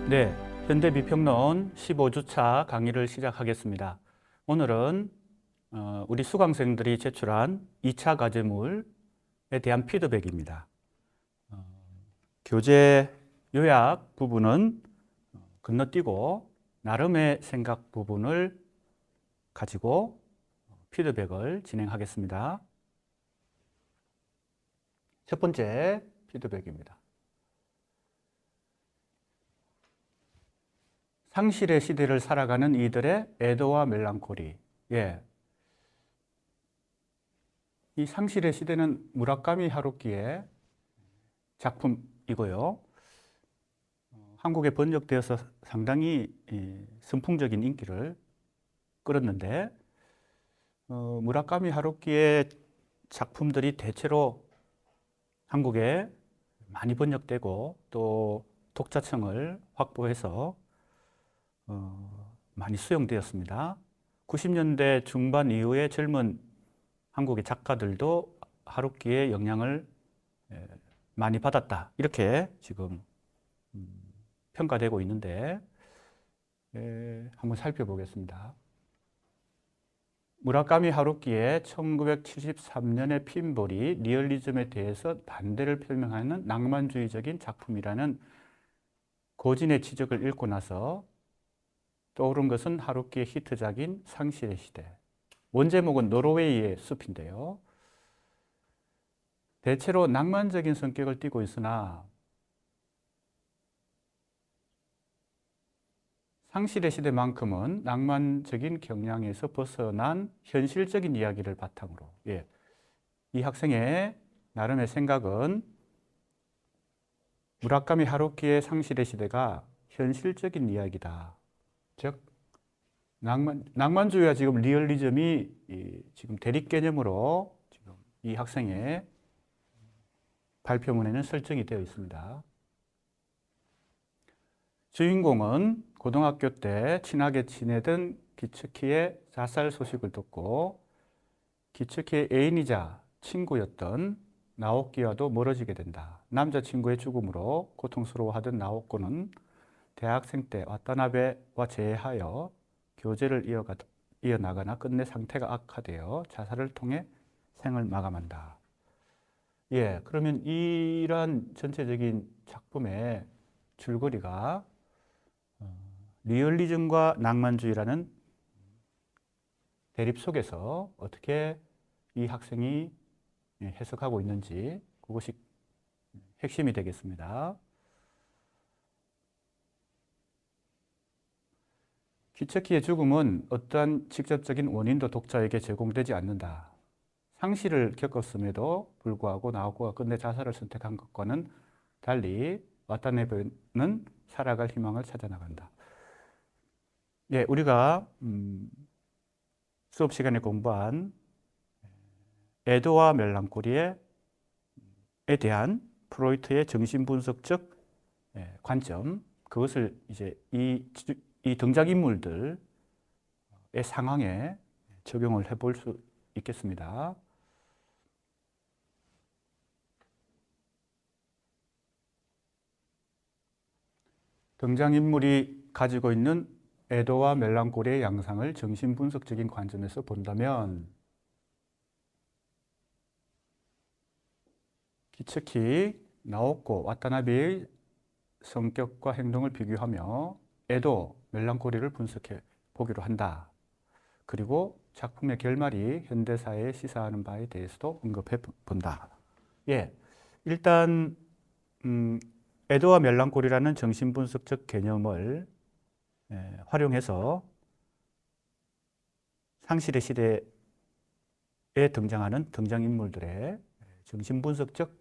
네, 현대비평론 15주차 강의를 시작하겠습니다. 오늘은 우리 수강생들이 제출한 2차 과제물에 대한 피드백입니다. 교재 요약 부분은 건너뛰고 나름의 생각 부분을 가지고 피드백을 진행하겠습니다. 첫 번째 피드백입니다. 상실의 시대를 살아가는 이들의 애도와 멜랑콜리. 예. 이 상실의 시대는 무라카미 하루키의 작품이고요. 한국에 번역되어서 상당히 선풍적인 인기를 끌었는데, 무라카미 하루키의 작품들이 대체로 한국에 많이 번역되고 또 독자층을 확보해서 많이 수용되었습니다. 90년대 중반 이후에 젊은 한국의 작가들도 하루키의 영향을 많이 받았다. 이렇게 지금 평가되고 있는데 한번 살펴보겠습니다. 무라카미 하루키의 1973년의 핀볼이 리얼리즘에 대해서 반대를 표명하는 낭만주의적인 작품이라는 고진의 지적을 읽고 나서 떠오른 것은 하루키의 히트작인 상실의 시대. 원제목은 노르웨이의 숲인데요. 대체로 낭만적인 성격을 띠고 있으나 상실의 시대만큼은 낭만적인 경향에서 벗어난 현실적인 이야기를 바탕으로, 이 학생의 나름의 생각은 무라카미 하루키의 상실의 시대가 현실적인 이야기다. 즉 낭만주의와 지금 리얼리즘이 지금 대립 개념으로 지금 이 학생의 발표문에는 설정이 되어 있습니다. 주인공은 고등학교 때 친하게 지내던 기츠키의 자살 소식을 듣고 기츠키의 애인이자 친구였던 나오키와도 멀어지게 된다. 남자친구의 죽음으로 고통스러워하던 나오코는 대학생 때 와타나베와 재회하여 교제를 이어나가나 끝내 상태가 악화되어 자살을 통해 생을 마감한다. 그러면 이러한 전체적인 작품의 줄거리가 리얼리즘과 낭만주의라는 대립 속에서 어떻게 이 학생이 해석하고 있는지 그것이 핵심이 되겠습니다. 기츠키의 죽음은 어떠한 직접적인 원인도 독자에게 제공되지 않는다. 상실을 겪었음에도 불구하고 나오코가 끝내 자살을 선택한 것과는 달리 와타나베는 살아갈 희망을 찾아 나간다. 우리가 수업 시간에 공부한 애도와 멜랑콜리에 대한 프로이트의 정신분석적 관점, 그것을 이제 이 등장인물들의 상황에 적용을 해볼 수 있겠습니다. 등장인물이 가지고 있는 애도와 멜랑콜리의 양상을 정신분석적인 관점에서 본다면 기츠키, 나오코, 와타나베의 성격과 행동을 비교하며 애도, 멜랑콜리를 분석해 보기로 한다. 그리고 작품의 결말이 현대사회에 시사하는 바에 대해서도 언급해 본다. 일단 애도와 멜랑콜리라는 정신분석적 개념을 활용해서 상실의 시대에 등장하는 등장인물들의 정신분석적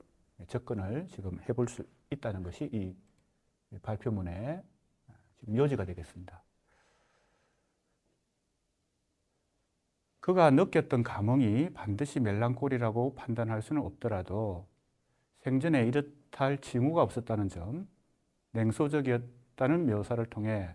접근을 지금 해볼 수 있다는 것이 이 발표문의 지금 요지가 되겠습니다. 그가 느꼈던 감흥이 반드시 멜랑콜리라고 판단할 수는 없더라도 생전에 이렇다 징후가 없었다는 점, 냉소적이었다는 묘사를 통해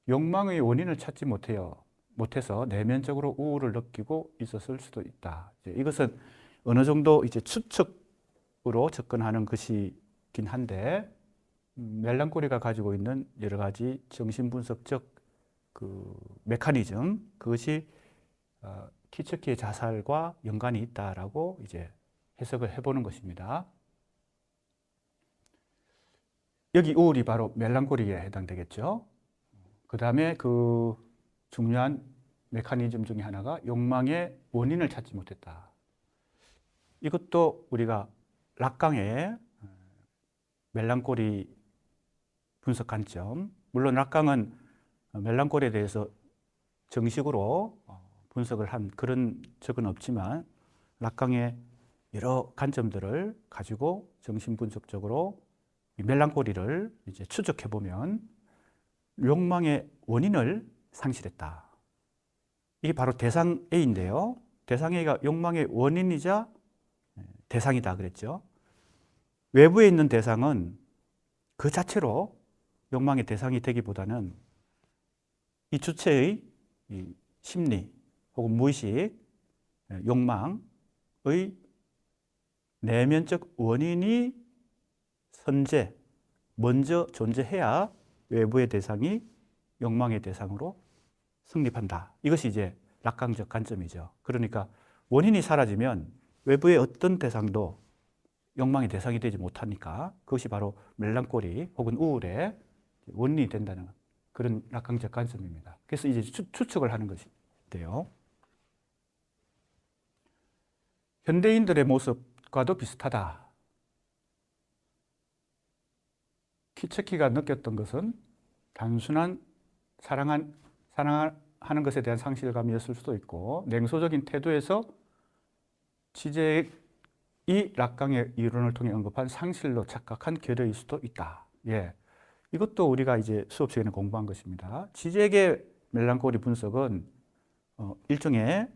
욕망의 원인을 찾지 못해서 내면적으로 우울을 느끼고 있었을 수도 있다. 이것은 어느 정도 이제 추측으로 접근하는 것이긴 한데 멜랑콜리가 가지고 있는 여러 가지 정신분석적 그 메커니즘, 그것이 키츠키의 자살과 연관이 있다라고 이제 해석을 해보는 것입니다. 여기 우울이 바로 멜랑콜리에 해당되겠죠. 그 다음에 그 중요한 메커니즘 중에 하나가 욕망의 원인을 찾지 못했다. 이것도 우리가 락강의 멜랑콜리 분석 관점, 물론 락강은 멜랑콜리에 대해서 정식으로 분석을 한 그런 적은 없지만 락강의 여러 관점들을 가지고 정신분석적으로 이 멜랑콜리를 이제 추적해 보면 욕망의 원인을 상실했다. 이게 바로 대상 A인데요. 대상 A가 욕망의 원인이자 대상이다 그랬죠. 외부에 있는 대상은 그 자체로 욕망의 대상이 되기보다는 이 주체의 이 심리 혹은 무의식, 욕망의 내면적 원인이 먼저 존재해야 외부의 대상이 욕망의 대상으로 성립한다. 이것이 이제 락강적 관점이죠. 그러니까 원인이 사라지면 외부의 어떤 대상도 욕망의 대상이 되지 못하니까 그것이 바로 멜랑콜리 혹은 우울의 원인이 된다는 그런 락강적 관점입니다. 그래서 이제 추측을 하는 것인데요. 현대인들의 모습과도 비슷하다. 키츠키가 느꼈던 것은 단순한 사랑하는 것에 대한 상실감이었을 수도 있고 냉소적인 태도에서 지제의 락강의 이론을 통해 언급한 상실로 착각한 결여일 수도 있다. 예, 이것도 우리가 이제 수업 시간에 공부한 것입니다. 지제의 멜랑콜리 분석은 일종의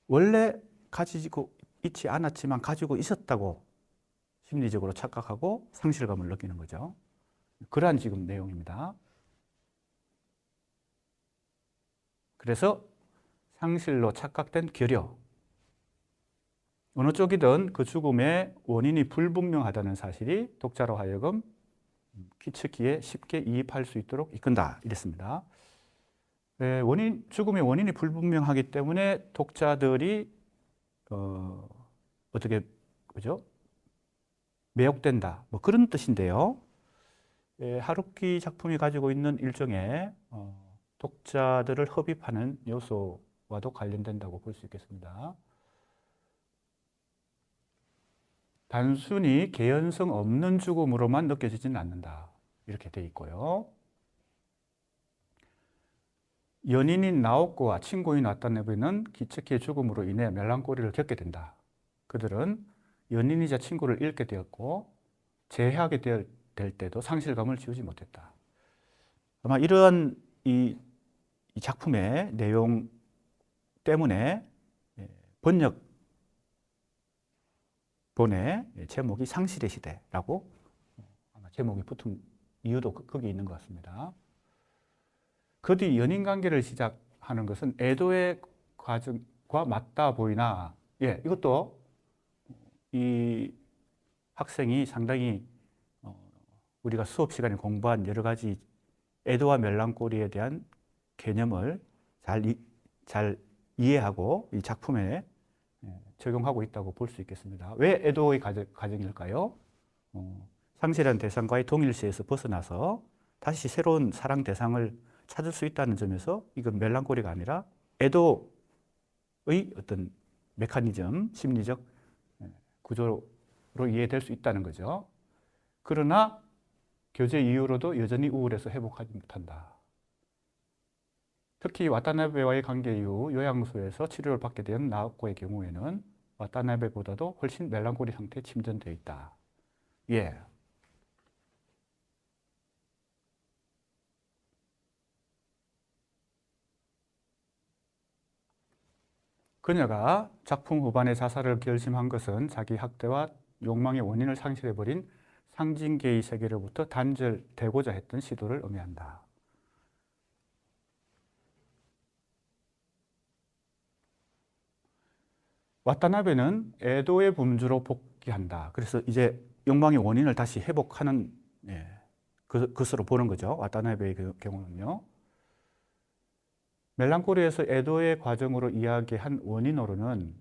원래 가지고 있지 않았지만 가지고 있었다고 심리적으로 착각하고 상실감을 느끼는 거죠. 그러한 지금 내용입니다. 그래서 상실로 착각된 결여, 어느 쪽이든 그 죽음의 원인이 불분명하다는 사실이 독자로 하여금 키츠키에 쉽게 이입할 수 있도록 이끈다 이랬습니다. 죽음의 원인이 불분명하기 때문에 독자들이 어떻게 그죠? 매혹된다. 뭐 그런 뜻인데요. 하루키 작품이 가지고 있는 일종의 독자들을 흡입하는 요소와도 관련된다고 볼 수 있겠습니다. 단순히 개연성 없는 죽음으로만 느껴지지는 않는다. 이렇게 돼 있고요. 연인인 나오코와 친구인 와타나베는 키츠키의 죽음으로 인해 멜랑콜리를 겪게 된다. 그들은 연인이자 친구를 잃게 되었고 재회하게 될 때도 상실감을 지우지 못했다. 아마 이러한 이 작품의 내용 때문에 번역본의 제목이 상실의 시대라고 아마 제목이 붙은 이유도 거기 있는 것 같습니다. 그 뒤 연인관계를 시작하는 것은 에도의 과정과 맞다 보이나, 예, 이것도 이 학생이 상당히 우리가 수업 시간에 공부한 여러 가지 에도와 멜랑콜리에 대한 개념을 잘 이해하고 이 작품에 적용하고 있다고 볼 수 있겠습니다. 왜 에도의 과정일까요? 상실한 대상과의 동일시에서 벗어나서 다시 새로운 사랑 대상을 찾을 수 있다는 점에서 이건 멜랑콜리가 아니라 에도의 어떤 메커니즘, 심리적 구조로 이해될 수 있다는 거죠. 그러나 교제 이후로도 여전히 우울해서 회복하지 못한다. 특히 와타나베와의 관계 이후 요양소에서 치료를 받게 된 나오코의 경우에는 와타나베보다도 훨씬 멜랑콜리 상태에 침전되어 있다. 예. 그녀가 작품 후반에 자살을 결심한 것은 자기 학대와 욕망의 원인을 상실해버린 상징계의 세계로부터 단절되고자 했던 시도를 의미한다. 와타나베는 에도의 범주로 복귀한다. 그래서 이제 욕망의 원인을 다시 회복하는 것으로 보는 거죠. 와타나베의 경우는요. 멜랑콜리에서 에도의 과정으로 이야기한 원인으로는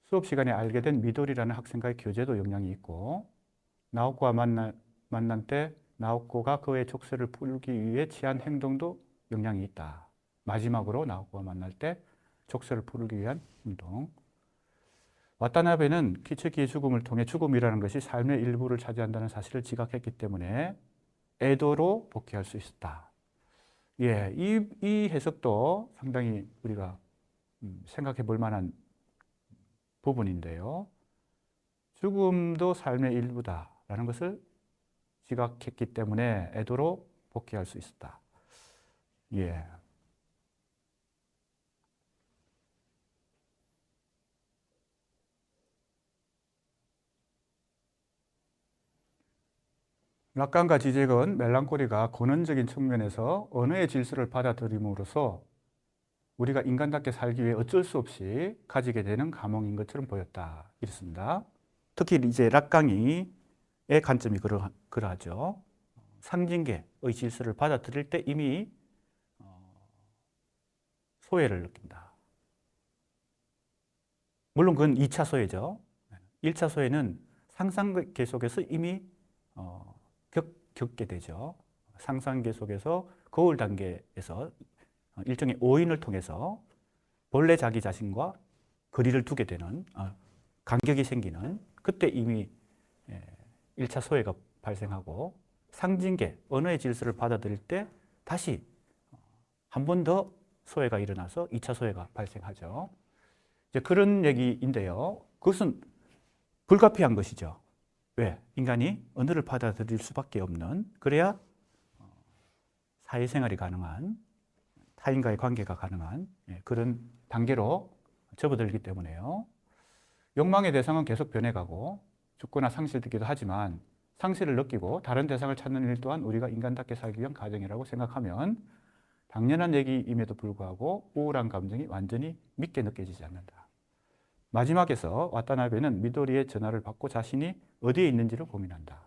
수업 시간에 알게 된 미도리라는 학생과의 교제도 영향이 있고, 나오코와 만난 때 나오코가 그의 족쇄를 풀기 위해 취한 행동도 영향이 있다. 마지막으로 나오코와 만날 때 족쇄를 풀기 위한 행동. 와타나베는 키츠키의 죽음을 통해 죽음이라는 것이 삶의 일부를 차지한다는 사실을 지각했기 때문에 에도로 복귀할 수 있었다. 예, 이 해석도 상당히 우리가 생각해 볼 만한 부분인데요. 죽음도 삶의 일부다라는 것을 지각했기 때문에 에도로 복귀할 수 있었다. 예. 락강과 지젝은 멜랑콜리가 근원적인 측면에서 언어의 질서를 받아들임으로써 우리가 인간답게 살기 위해 어쩔 수 없이 가지게 되는 감흥인 것처럼 보였다. 이렇습니다. 특히 이제 락강이의 관점이 그러하죠. 상징계의 질서를 받아들일 때 이미 소외를 느낀다. 물론 그건 2차 소외죠. 1차 소외는 상상계 속에서 이미 겪게 되죠. 상상계 속에서 거울 단계에서 일종의 오인을 통해서 본래 자기 자신과 거리를 두게 되는 간격이 생기는, 그때 이미 1차 소외가 발생하고, 상징계, 언어의 질서를 받아들일 때 다시 한 번 더 소외가 일어나서 2차 소외가 발생하죠. 이제 그런 얘기인데요. 그것은 불가피한 것이죠. 왜? 인간이 언어를 받아들일 수밖에 없는, 그래야 사회생활이 가능한, 타인과의 관계가 가능한 그런 단계로 접어들기 때문에요. 욕망의 대상은 계속 변해가고 죽거나 상실되기도 하지만 상실을 느끼고 다른 대상을 찾는 일 또한 우리가 인간답게 살기 위한 과정이라고 생각하면 당연한 얘기임에도 불구하고 우울한 감정이 완전히 밉게 느껴지지 않는다. 마지막에서 와타나베는 미도리의 전화를 받고 자신이 어디에 있는지를 고민한다.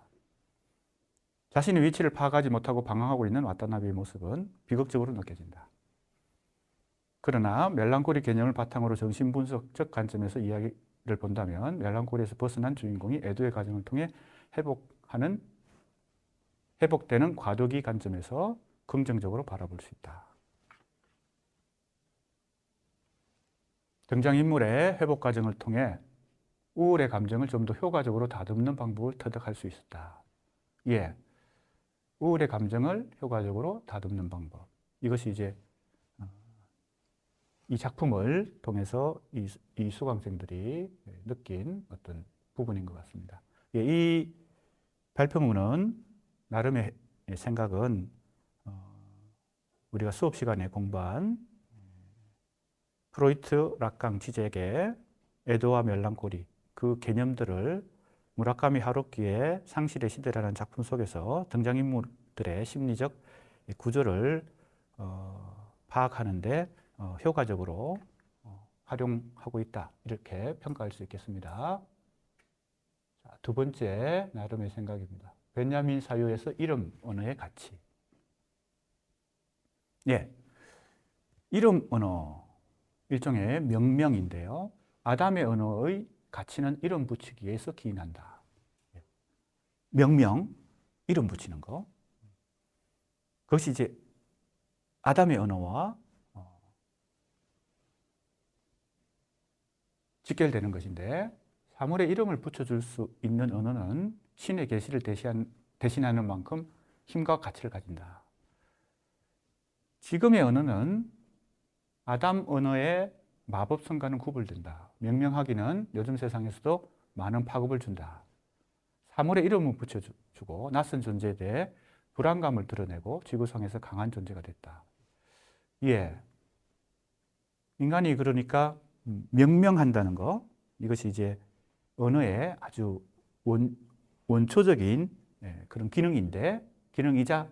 자신의 위치를 파악하지 못하고 방황하고 있는 와타나베의 모습은 비극적으로 느껴진다. 그러나 멜랑콜리 개념을 바탕으로 정신분석적 관점에서 이야기를 본다면 멜랑콜리에서 벗어난 주인공이 에도의 과정을 통해 회복되는 과도기 관점에서 긍정적으로 바라볼 수 있다. 등장인물의 회복 과정을 통해 우울의 감정을 좀 더 효과적으로 다듬는 방법을 터득할 수 있었다. 예, 우울의 감정을 효과적으로 다듬는 방법. 이것이 이제 이 작품을 통해서 이 수강생들이 느낀 어떤 부분인 것 같습니다. 예, 이 발표문은 나름의 생각은 우리가 수업 시간에 공부한 프로이트, 락강, 지젝의 에도와 멜랑콜리, 그 개념들을 무라카미 하루키의 상실의 시대라는 작품 속에서 등장인물들의 심리적 구조를 파악하는데 효과적으로 활용하고 있다. 이렇게 평가할 수 있겠습니다. 자, 두 번째 나름의 생각입니다. 베냐민 사유에서 이름 언어의 가치. 예, 이름 언어, 일종의 명명인데요. 아담의 언어의 가치는 이름 붙이기에서 기인한다. 명명, 이름 붙이는 거. 그것이 이제 아담의 언어와 직결되는 것인데, 사물의 이름을 붙여줄 수 있는 언어는 신의 계시를 대신하는 만큼 힘과 가치를 가진다. 지금의 언어는 아담 언어의 마법성과는 구별된다. 명명하기는 요즘 세상에서도 많은 파급을 준다. 사물의 이름을 붙여주고 낯선 존재에 대해 불안감을 드러내고 지구상에서 강한 존재가 됐다. 예, 인간이 그러니까 명명한다는 거, 이것이 이제 언어의 아주 원초적인 그런 기능이자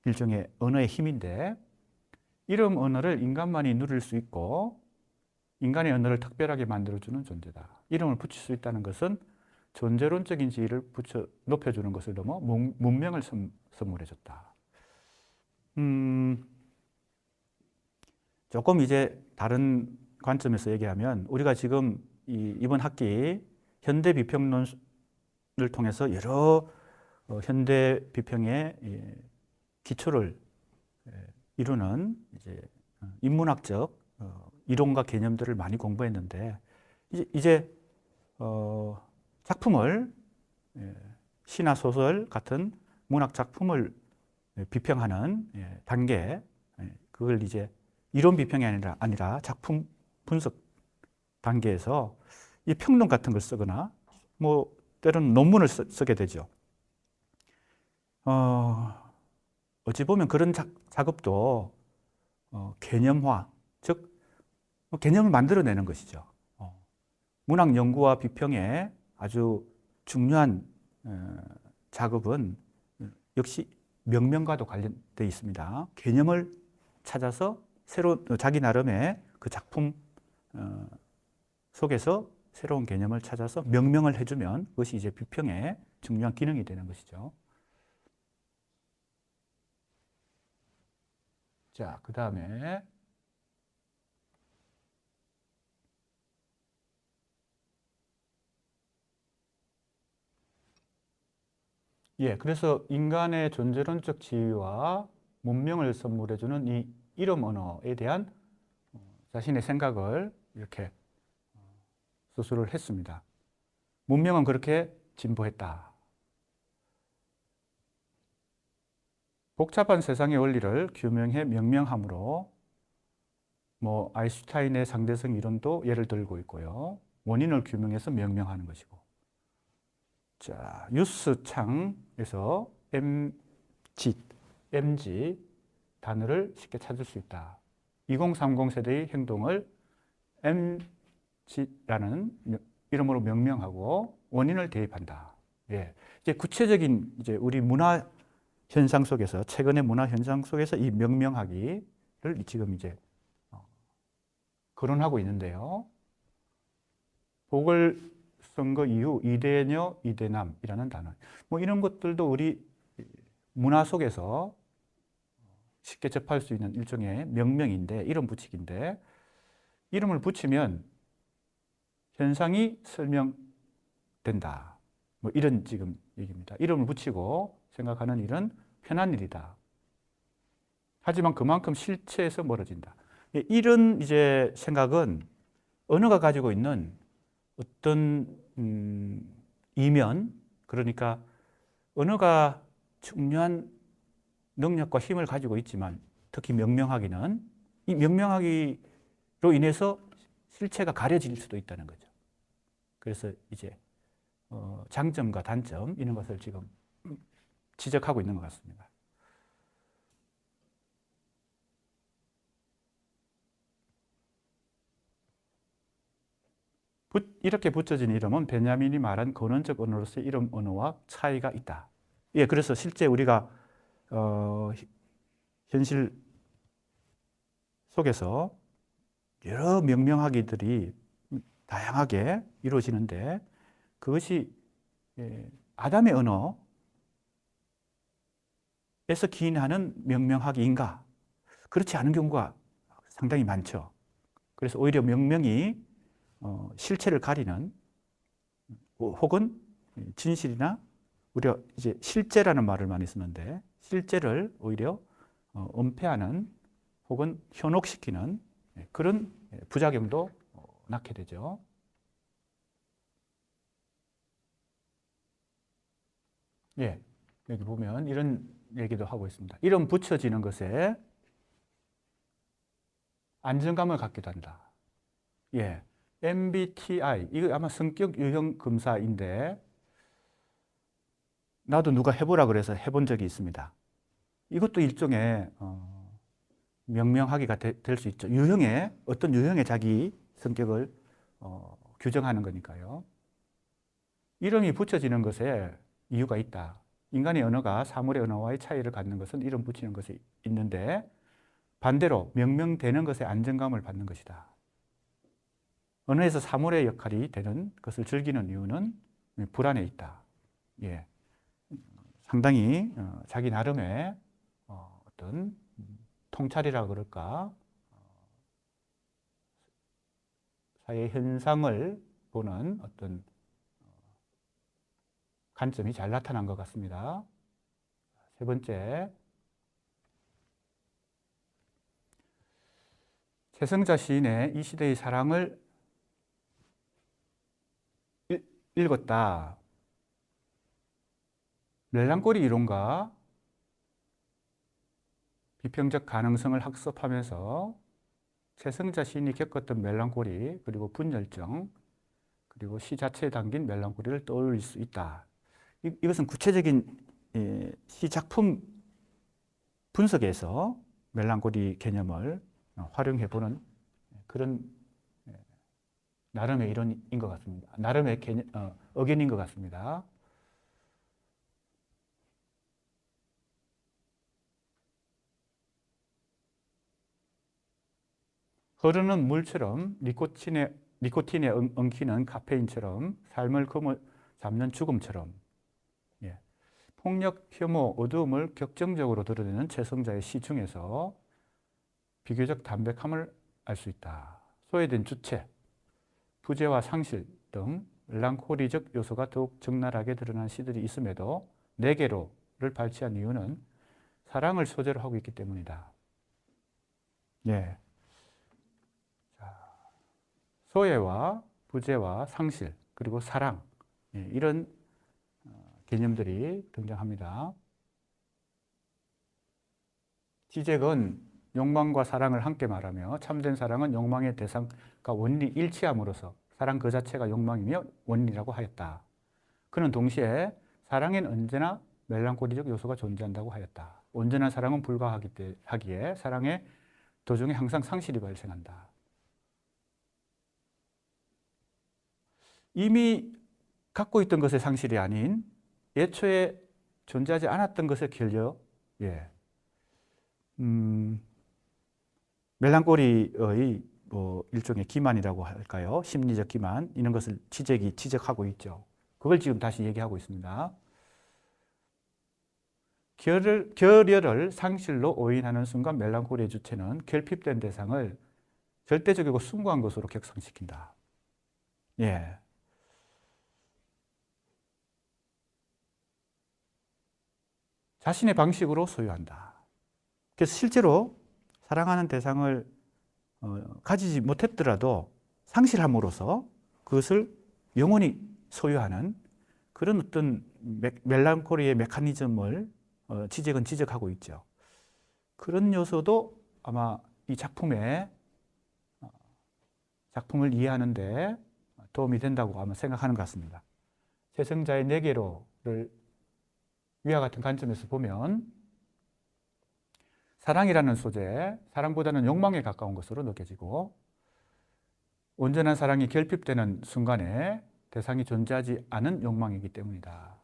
일종의 언어의 힘인데, 이름 언어를 인간만이 누릴 수 있고 인간의 언어를 특별하게 만들어주는 존재다. 이름을 붙일 수 있다는 것은 존재론적인 지위를 높여주는 것을 넘어 문명을 선물해줬다. 조금 이제 다른 관점에서 얘기하면 우리가 지금 이번 학기 현대 비평론을 통해서 여러 현대 비평의 기초를 이루는 이제 인문학적 이론과 개념들을 많이 공부했는데 이제 작품을 시나 소설 같은 문학 작품을 비평하는 단계, 그걸 이제 이론 비평이 아니라 작품 분석 단계에서 이 평론 같은 걸 쓰거나 뭐 때로는 논문을 쓰게 되죠. 어찌 보면 그런 작업도 개념화, 즉 개념을 만들어내는 것이죠. 문학 연구와 비평의 아주 중요한 작업은 역시 명명과도 관련되어 있습니다. 개념을 찾아서 자기 나름의 그 작품 속에서 새로운 개념을 찾아서 명명을 해주면 그것이 이제 비평의 중요한 기능이 되는 것이죠. 자, 그 다음에 그래서 인간의 존재론적 지위와 문명을 선물해주는 이 이름 언어에 대한 자신의 생각을 이렇게 수술을 했습니다. 문명은 그렇게 진보했다. 복잡한 세상의 원리를 규명해 명명함으로 뭐 아인슈타인의 상대성 이론도 예를 들고 있고요. 원인을 규명해서 명명하는 것이고. 자, 유스창에서 MG 단어를 쉽게 찾을 수 있다. 2030 세대의 행동을 MG라는 이름으로 명명하고 원인을 대입한다. 이제 구체적인 이제 우리 문화 현상 속에서 최근의 문화 현상 속에서 이 명명하기를 지금 이제 거론하고 있는데요. 보궐선거 이후 이대녀, 이대남이라는 단어, 뭐 이런 것들도 우리 문화 속에서 쉽게 접할 수 있는 일종의 명명인데, 이름 붙이기인데, 이름을 붙이면 현상이 설명된다. 뭐 이런 지금 얘기입니다. 이름을 붙이고 생각하는 일은 편한 일이다. 하지만 그만큼 실체에서 멀어진다. 이런 이제 생각은 언어가 가지고 있는 어떤 이면, 그러니까 언어가 중요한 능력과 힘을 가지고 있지만 특히 명명하기는 이 명명하기로 인해서 실체가 가려질 수도 있다는 거죠. 그래서 이제 장점과 단점 이런 것을 지금 지적하고 있는 것 같습니다. 이렇게 붙여진 이름은 베냐민이 말한 근원적 언어로서의 이름 언어와 차이가 있다. 그래서 실제 우리가 현실 속에서 여러 명명하기들이 다양하게 이루어지는데 그것이 아담의 언어에서 기인하는 명명하기인가? 그렇지 않은 경우가 상당히 많죠. 그래서 오히려 명명이 실체를 가리는 혹은 진실이나 우리가 이제 실제라는 말을 많이 쓰는데 실제를 오히려 은폐하는 혹은 현혹시키는 그런 부작용도 낳게 되죠. 여기 보면 이런 얘기도 하고 있습니다. 이름 붙여지는 것에 안정감을 갖기도 한다. MBTI, 이거 아마 성격 유형 검사인데 나도 누가 해보라 그래서 해본 적이 있습니다. 이것도 일종의 명명하기가 될 수 있죠. 어떤 유형의 자기 성격을 규정하는 거니까요. 이름이 붙여지는 것에 이유가 있다. 인간의 언어가 사물의 언어와의 차이를 갖는 것은 이름 붙이는 것이 있는데 반대로 명명되는 것에 안정감을 받는 것이다. 언어에서 사물의 역할이 되는 것을 즐기는 이유는 불안에 있다. 예. 상당히 자기 나름의 어떤 통찰이라 그럴까, 사회 현상을 보는 어떤 관점이 잘 나타난 것 같습니다. 세 번째, 최성자 시인의 이 시대의 사랑을 읽었다. 멜랑콜리 이론과 비평적 가능성을 학습하면서 최성자 시인이 겪었던 멜랑콜리, 그리고 분열증, 그리고 시 자체에 담긴 멜랑콜리를 떠올릴 수 있다. 이것은 구체적인 시 작품 분석에서 멜랑콜리 개념을 활용해 보는 그런 나름의 이론인 것 같습니다. 나름의 의견인 것 같습니다. 흐르는 물처럼 니코틴에 엉키는 카페인처럼 삶을 잡는 죽음처럼, 예. 폭력, 혐오, 어두움을 격정적으로 드러내는 최성자의 시 중에서 비교적 담백함을 알 수 있다. 소외된 주체, 부재와 상실 등 멜랑콜리적 요소가 더욱 적나라하게 드러난 시들이 있음에도 네 개로를 발췌한 이유는 사랑을 소재로 하고 있기 때문이다. 예. 소외와 부재와 상실, 그리고 사랑, 이런 개념들이 등장합니다. 지적은 욕망과 사랑을 함께 말하며 참된 사랑은 욕망의 대상과 원인이 일치함으로써 사랑 그 자체가 욕망이며 원인이라고 하였다. 그는 동시에 사랑엔 언제나 멜랑콜리적 요소가 존재한다고 하였다. 온전한 사랑은 불가하기에 사랑의 도중에 항상 상실이 발생한다. 이미 갖고 있던 것의 상실이 아닌 애초에 존재하지 않았던 것의 결여, 예. 멜랑콜리의 일종의 기만이라고 할까요? 심리적 기만, 이런 것을 지적하고 있죠. 그걸 지금 다시 얘기하고 있습니다. 결여를 상실로 오인하는 순간 멜랑콜리의 주체는 결핍된 대상을 절대적이고 숭고한 것으로 격상시킨다. 예. 자신의 방식으로 소유한다. 그래서 실제로 사랑하는 대상을 가지지 못했더라도 상실함으로써 그것을 영원히 소유하는 그런 어떤 멜랑콜리의 메커니즘을 지적하고 있죠. 그런 요소도 아마 이 작품을 이해하는 데 도움이 된다고 아마 생각하는 것 같습니다. 최성자의 네 개로를 위와 같은 관점에서 보면 사랑이라는 소재, 사랑보다는 욕망에 가까운 것으로 느껴지고, 온전한 사랑이 결핍되는 순간에 대상이 존재하지 않은 욕망이기 때문이다.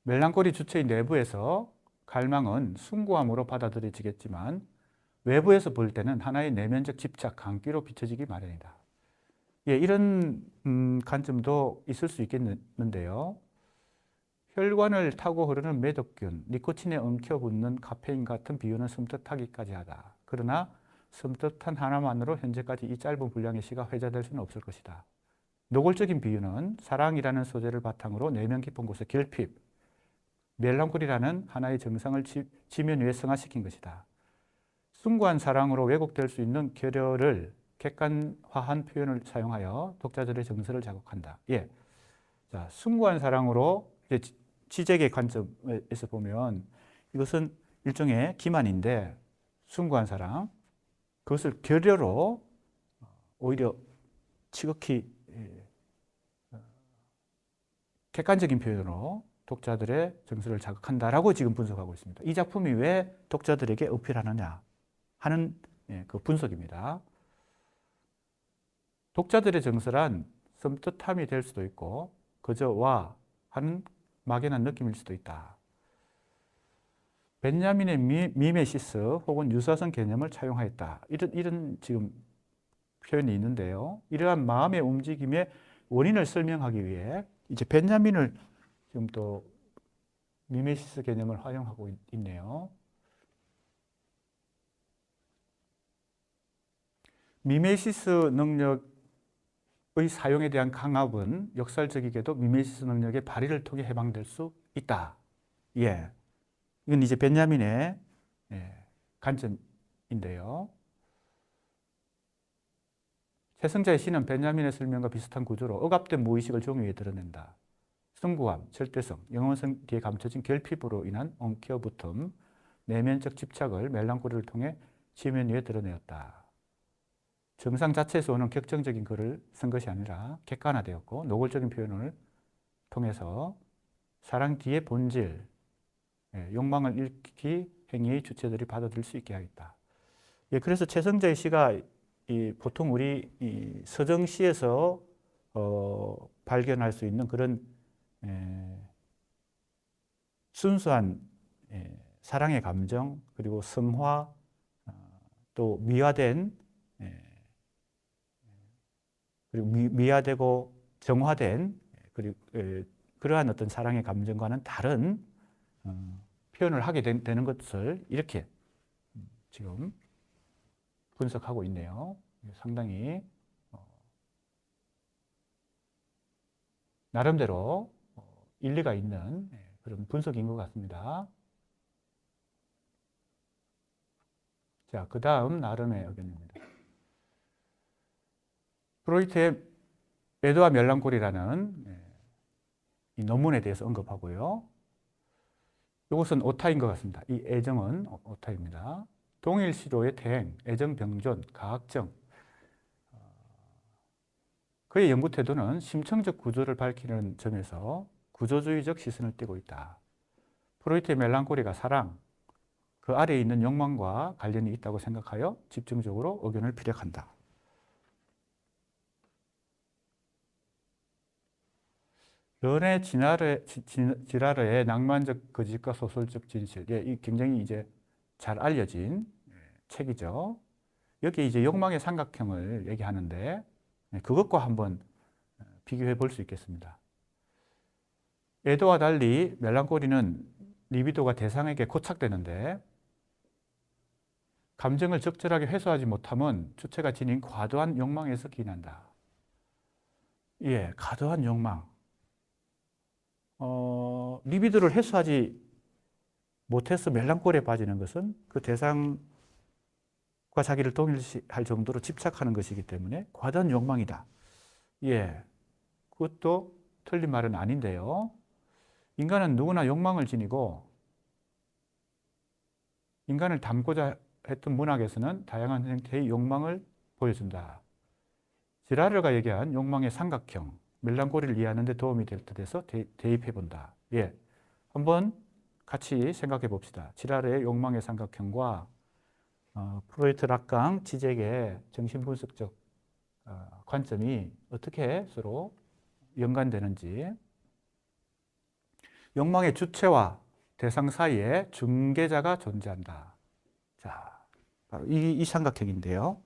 멜랑콜리 주체의 내부에서 갈망은 숭고함으로 받아들여지겠지만 외부에서 볼 때는 하나의 내면적 집착, 광기로 비춰지기 마련이다. 예, 이런 관점도 있을 수 있겠는데요. 혈관을 타고 흐르는 매독균, 니코틴에 엉켜붙는 카페인 같은 비유는 섬뜩하기까지 하다. 그러나 섬뜩한 하나만으로 현재까지 이 짧은 분량의 시가 회자될 수는 없을 것이다. 노골적인 비유는 사랑이라는 소재를 바탕으로 내면 깊은 곳의 결핍, 멜랑콜리라는 하나의 정상을 지면 위에 승화시킨 것이다. 숭고한 사랑으로 왜곡될 수 있는 결여를 객관화한 표현을 사용하여 독자들의 정서를 자극한다. 예. 자, 숭고한 사랑으로 지적의 관점에서 보면 이것은 일종의 기만인데, 숭고한 사랑, 그것을 결여로 오히려 지극히 객관적인 표현으로 독자들의 정서를 자극한다라고 지금 분석하고 있습니다. 이 작품이 왜 독자들에게 어필하느냐 하는 그 분석입니다. 독자들의 정서란 섬뜩함이 될 수도 있고 그저 와 하는 막연한 느낌일 수도 있다. 벤야민의 미메시스 혹은 유사성 개념을 차용하였다. 이런 지금 표현이 있는데요. 이러한 마음의 움직임의 원인을 설명하기 위해 이제 벤야민을 지금 또 미메시스 개념을 활용하고 있네요. 미메시스 능력의 사용에 대한 강압은 역설적이게도 미메시스 능력의 발휘를 통해 해방될 수 있다. 예. 이건 이제 벤야민의 관점인데요. 최승자의 시는 벤야민의 설명과 비슷한 구조로 억압된 무의식을 종이에 드러낸다. 승부함, 절대성, 영혼성 뒤에 감춰진 결핍으로 인한 엉켜붙음, 내면적 집착을 멜랑콜리를 통해 지면 위에 드러내었다. 정상 자체에서 오는 격정적인 글을 쓴 것이 아니라 객관화되었고 노골적인 표현을 통해서 사랑 뒤의 본질, 욕망을 일으키기 행위의 주체들이 받아들일 수 있게 하겠다. 예, 그래서 최승자의 시가 보통 우리 서정시에서 발견할 수 있는 그런 순수한 사랑의 감정, 그리고 성화, 또 미화된, 그리고 미화되고 정화된, 그리고 그러한 어떤 사랑의 감정과는 다른 표현을 하게 되는 것을 이렇게 지금 분석하고 있네요. 상당히 나름대로 일리가 있는 그런 분석인 것 같습니다. 자, 그 다음 나름의 의견입니다. 프로이트의 애도와 멜랑콜리라는 이 논문에 대해서 언급하고요. 이것은 오타인 것 같습니다. 이 애정은 오타입니다. 동일 시로의 태행, 애정 병존, 가학정. 그의 연구 태도는 심층적 구조를 밝히는 점에서 구조주의적 시선을 띠고 있다. 프로이트의 멜랑콜리가 사랑, 그 아래에 있는 욕망과 관련이 있다고 생각하여 집중적으로 의견을 피력한다. 르네 지라르의 낭만적 거짓과 소설적 진실. 이 굉장히 이제 잘 알려진 책이죠. 여기 이제 욕망의 삼각형을 얘기하는데 그것과 한번 비교해 볼 수 있겠습니다. 애도와 달리 멜랑콜리는 리비도가 대상에게 고착되는데 감정을 적절하게 해소하지 못하면 주체가 지닌 과도한 욕망에서 기인한다. 예, 과도한 욕망. 리비도를 해소하지 못해서 멜랑콜리에 빠지는 것은 그 대상과 자기를 동일시할 정도로 집착하는 것이기 때문에 과도한 욕망이다. 예, 그것도 틀린 말은 아닌데요. 인간은 누구나 욕망을 지니고 인간을 담고자 했던 문학에서는 다양한 형태의 욕망을 보여준다. 지라르가 얘기한 욕망의 삼각형, 멜랑콜리를 이해하는 데 도움이 될 듯해서 대입해 본다. 예, 한번 같이 생각해 봅시다. 지라르의 욕망의 삼각형과 프로이트 락강 지적의 정신분석적 관점이 어떻게 서로 연관되는지. 욕망의 주체와 대상 사이에 중개자가 존재한다. 자, 바로 이 삼각형인데요.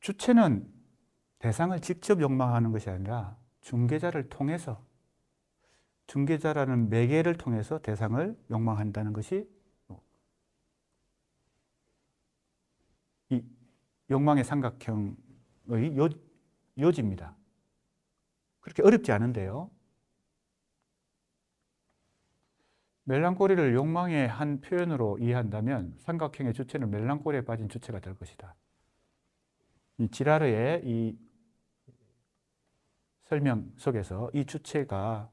주체는 대상을 직접 욕망하는 것이 아니라 중개자를 통해서, 중개자라는 매개를 통해서 대상을 욕망한다는 것이 이 욕망의 삼각형의 요지입니다. 그렇게 어렵지 않은데요. 멜랑콜리를 욕망의 한 표현으로 이해한다면 삼각형의 주체는 멜랑콜리에 빠진 주체가 될 것이다. 이 지라르의 이 설명 속에서 이 주체가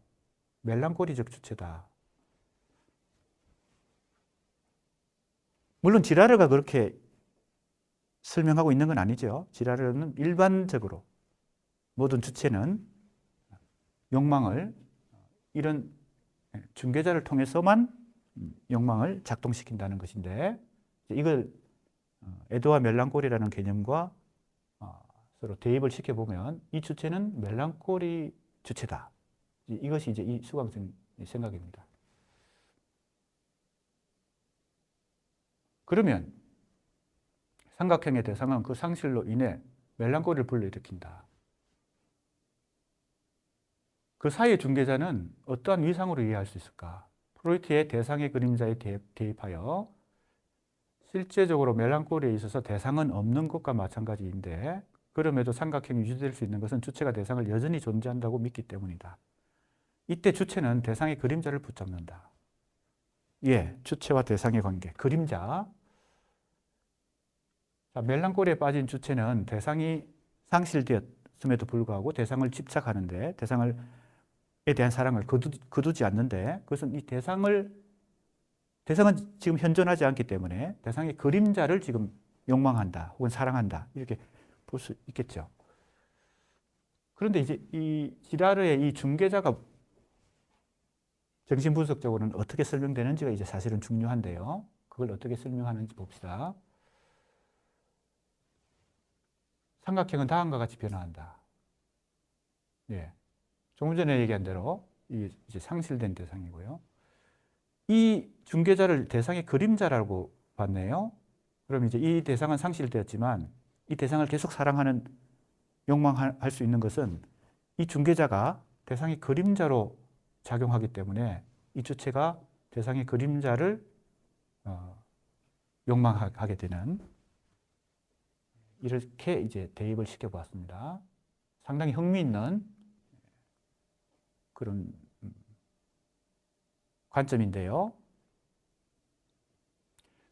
멜랑콜리적 주체다. 물론 지라르가 그렇게 설명하고 있는 건 아니죠. 지라르는 일반적으로 모든 주체는 욕망을 이런 중개자를 통해서만 욕망을 작동시킨다는 것인데, 이걸 애도와 멜랑콜리라는 개념과 서로 대입을 시켜보면 이 주체는 멜랑콜리 주체다. 이것이 이제 이 수강생 생각입니다. 그러면 삼각형의 대상은 그 상실로 인해 멜랑콜리를 불러일으킨다. 그 사이의 중개자는 어떠한 위상으로 이해할 수 있을까? 프로이트의 대상의 그림자에 대입하여 실제적으로 멜랑콜리에 있어서 대상은 없는 것과 마찬가지인데 그럼에도 삼각형이 유지될 수 있는 것은 주체가 대상을 여전히 존재한다고 믿기 때문이다. 이때 주체는 대상의 그림자를 붙잡는다. 예, 주체와 대상의 관계, 그림자. 자, 멜랑콜리에 빠진 주체는 대상이 상실되었음에도 불구하고 대상을 집착하는데 대상에 대한 사랑을 거두지 않는데 그것은 이 대상은 지금 현존하지 않기 때문에 대상의 그림자를 지금 욕망한다 혹은 사랑한다 이렇게 볼 수 있겠죠. 그런데 이제 이 지라르의 이 중개자가 정신분석적으로는 어떻게 설명되는지가 이제 사실은 중요한데요. 그걸 어떻게 설명하는지 봅시다. 삼각형은 다음과 같이 변화한다. 예. 조금 전에 얘기한 대로 이제 상실된 대상이고요. 이 중개자를 대상의 그림자라고 봤네요. 그럼 이제 이 대상은 상실되었지만 이 대상을 계속 사랑하는 욕망할 수 있는 것은 이 중개자가 대상의 그림자로 작용하기 때문에 이 주체가 대상의 그림자를 욕망하게 되는 이렇게 이제 대입을 시켜보았습니다. 상당히 흥미있는 그런 관점인데요.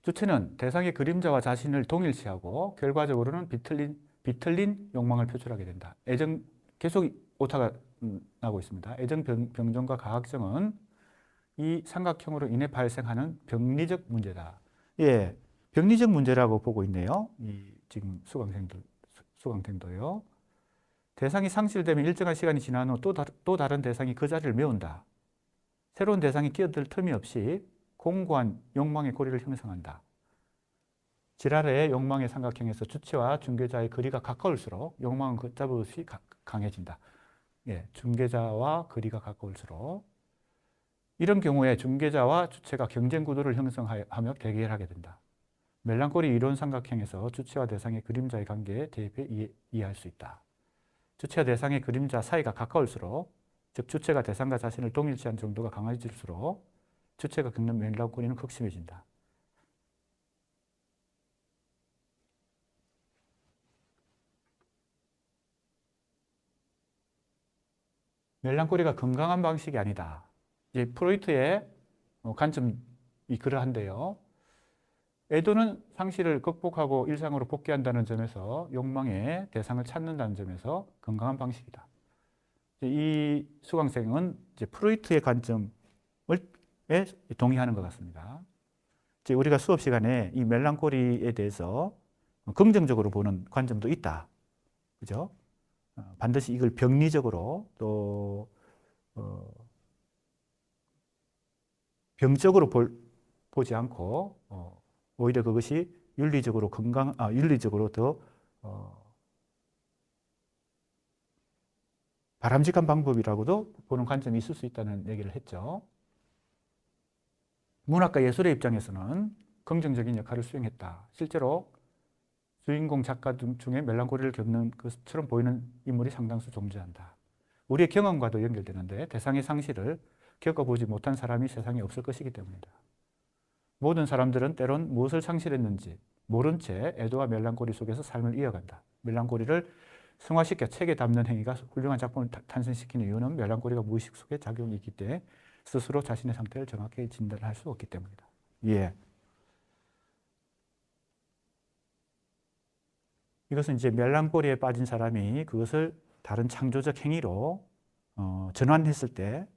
주체는 대상의 그림자와 자신을 동일시하고 결과적으로는 비틀린 욕망을 표출하게 된다. 계속 오타가 나고 있습니다. 애정 병정과 가학정은 이 삼각형으로 인해 발생하는 병리적 문제다. 예, 병리적 문제라고 보고 있네요. 지금 수강생도요. 대상이 상실되면 일정한 시간이 지난 후 또 다른 대상이 그 자리를 메운다. 새로운 대상이 끼어들 틈이 없이 공고한 욕망의 고리를 형성한다. 지라르의 욕망의 삼각형에서 주체와 중개자의 거리가 가까울수록 욕망은 걷잡없이 강해진다. 예, 중개자와 거리가 가까울수록 이런 경우에 중개자와 주체가 경쟁 구도를 형성하며 대결하게 된다. 멜랑콜리 이론 삼각형에서 주체와 대상의 그림자의 관계에 대입해 이해할 수 있다. 주체와 대상의 그림자 사이가 가까울수록 즉 주체가 대상과 자신을 동일시한 정도가 강해질수록 주체가 겪는 멜랑콜리는 극심해진다. 멜랑콜리가 건강한 방식이 아니다. 이제 프로이트의 관점이 그러한데요. 애도는 상실을 극복하고 일상으로 복귀한다는 점에서 욕망의 대상을 찾는다는 점에서 건강한 방식이다. 이 수강생은 이제 프로이트의 관점에 동의하는 것 같습니다. 이제 우리가 수업 시간에 이 멜랑콜리에 대해서 긍정적으로 보는 관점도 있다. 그죠? 반드시 이걸 병리적으로 또 병적으로 보지 않고 오히려 그것이 윤리적으로 윤리적으로 더 바람직한 방법이라고도 보는 관점이 있을 수 있다는 얘기를 했죠. 문학과 예술의 입장에서는 긍정적인 역할을 수행했다. 실제로 주인공 작가 중에 멜랑콜리를 겪는 것처럼 보이는 인물이 상당수 존재한다. 우리의 경험과도 연결되는데 대상의 상실을 겪어보지 못한 사람이 세상에 없을 것이기 때문이다. 모든 사람들은 때론 무엇을 상실했는지 모른 채 애도와 멜랑콜리 속에서 삶을 이어간다. 멜랑콜리를 승화시켜 책에 담는 행위가 훌륭한 작품을 탄생시키는 이유는 멜랑콜리가 무의식 속에 작용이 있기 때문에 스스로 자신의 상태를 정확히 진단할 수 없기 때문이다. 예. 이것은 이제 멜랑콜리에 빠진 사람이 그것을 다른 창조적 행위로 전환했을 때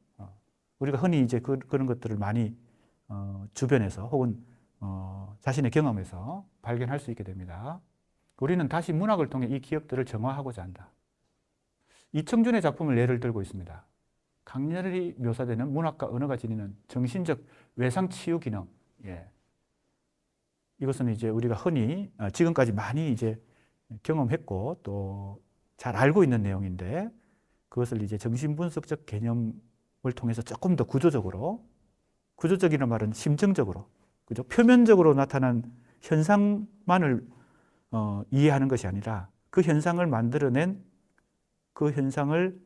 우리가 흔히 이제 그런 것들을 많이 주변에서 혹은 자신의 경험에서 발견할 수 있게 됩니다. 우리는 다시 문학을 통해 이 기억들을 정화하고자 한다. 이청준의 작품을 예를 들고 있습니다. 강렬히 묘사되는 문학과 언어가 지니는 정신적 외상치유 기능. 예. 이것은 이제 우리가 흔히 지금까지 많이 이제 경험했고 또 잘 알고 있는 내용인데 그것을 이제 정신분석적 개념을 통해서 조금 더 구조적이라는 말은 심정적으로, 그죠? 표면적으로 나타난 현상만을 이해하는 것이 아니라 그 현상을 만들어낸 그 현상을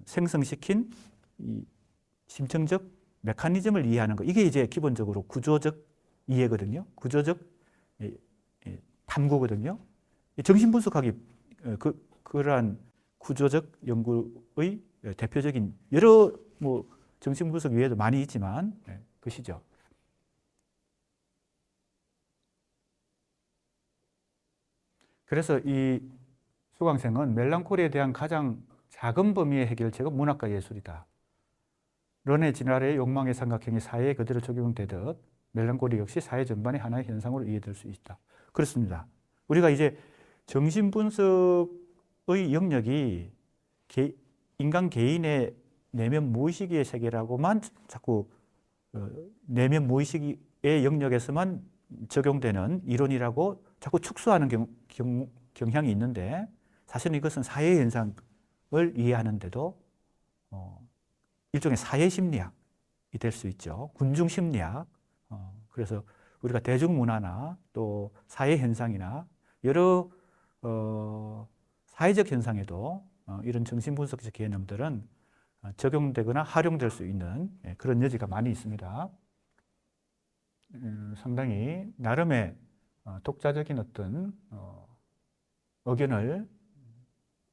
생성시킨 이 심층적 메커니즘을 이해하는 것. 이게 이제 기본적으로 구조적 이해거든요. 구조적 탐구거든요. 정신분석학이 그러한 구조적 연구의 대표적인 여러 뭐 정신분석 외에도 많이 있지만 것이죠. 그래서 이 수강생은 멜랑콜리에 대한 가장 작은 범위의 해결책은 문학과 예술이다. 런의 진화의 욕망의 삼각형이 사회에 그대로 적용되듯 멜랑콜리 역시 사회 전반의 하나의 현상으로 이해될 수 있다. 그렇습니다. 우리가 이제 정신분석의 영역이 인간 개인의 내면 무의식의 세계라고만 자꾸 내면 무의식의 영역에서만 적용되는 이론이라고 자꾸 축소하는 경향이 있는데 사실은 이것은 사회 현상을 이해하는데도 일종의 사회 심리학이 될 수 있죠. 군중 심리학. 그래서 우리가 대중문화나 또 사회 현상이나 여러 사회적 현상에도 이런 정신분석적 개념들은 적용되거나 활용될 수 있는 그런 여지가 많이 있습니다. 상당히 나름의 독자적인 어떤 의견을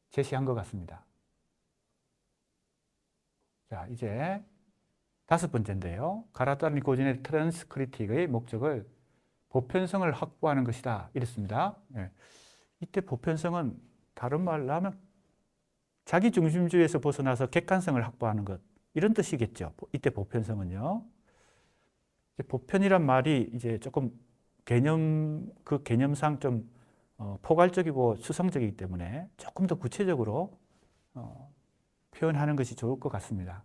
제시한 것 같습니다. 자, 이제 5번째인데요. 가라타니고진의 트랜스크리틱의 목적을 보편성을 확보하는 것이다. 이랬습니다. 이때 보편성은 다른 말로 하면 자기 중심주의에서 벗어나서 객관성을 확보하는 것, 이런 뜻이겠죠. 이때 보편성은요. 보편이란 말이 이제 조금 그 개념상 좀 포괄적이고 추상적이기 때문에 조금 더 구체적으로 표현하는 것이 좋을 것 같습니다.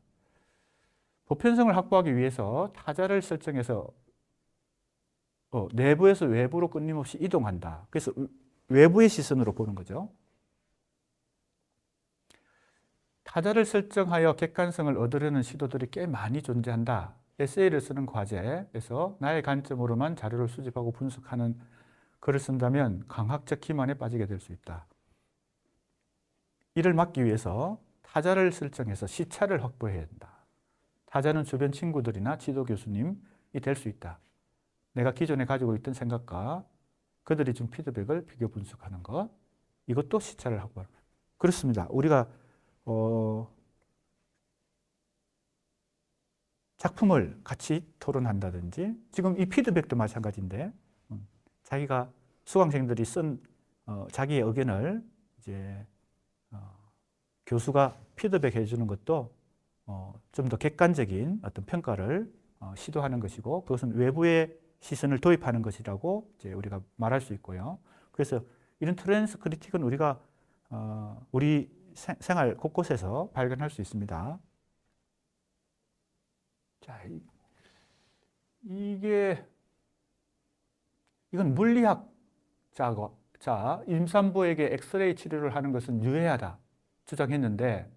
보편성을 확보하기 위해서 타자를 설정해서 내부에서 외부로 끊임없이 이동한다. 그래서 외부의 시선으로 보는 거죠. 타자를 설정하여 객관성을 얻으려는 시도들이 꽤 많이 존재한다. 에세이를 쓰는 과제에서 나의 관점으로만 자료를 수집하고 분석하는 글을 쓴다면 강학적 기만에 빠지게 될 수 있다. 이를 막기 위해서 타자를 설정해서 시차를 확보해야 된다. 타자는 주변 친구들이나 지도 교수님이 될 수 있다. 내가 기존에 가지고 있던 생각과 그들이 준 피드백을 비교 분석하는 것, 이것도 시차를 확보하는 것. 그렇습니다. 우리가 작품을 같이 토론한다든지, 지금 이 피드백도 마찬가지인데, 자기가 수강생들이 쓴 자기의 의견을 이제 교수가 피드백해 주는 것도 좀 더 객관적인 어떤 평가를 시도하는 것이고, 그것은 외부의 시선을 도입하는 것이라고 이제 우리가 말할 수 있고요. 그래서 이런 트랜스크리틱은 우리가 우리 생활 곳곳에서 발견할 수 있습니다. 자, 이건 물리학자가 임산부에게 엑스레이 치료를 하는 것은 유해하다 주장했는데,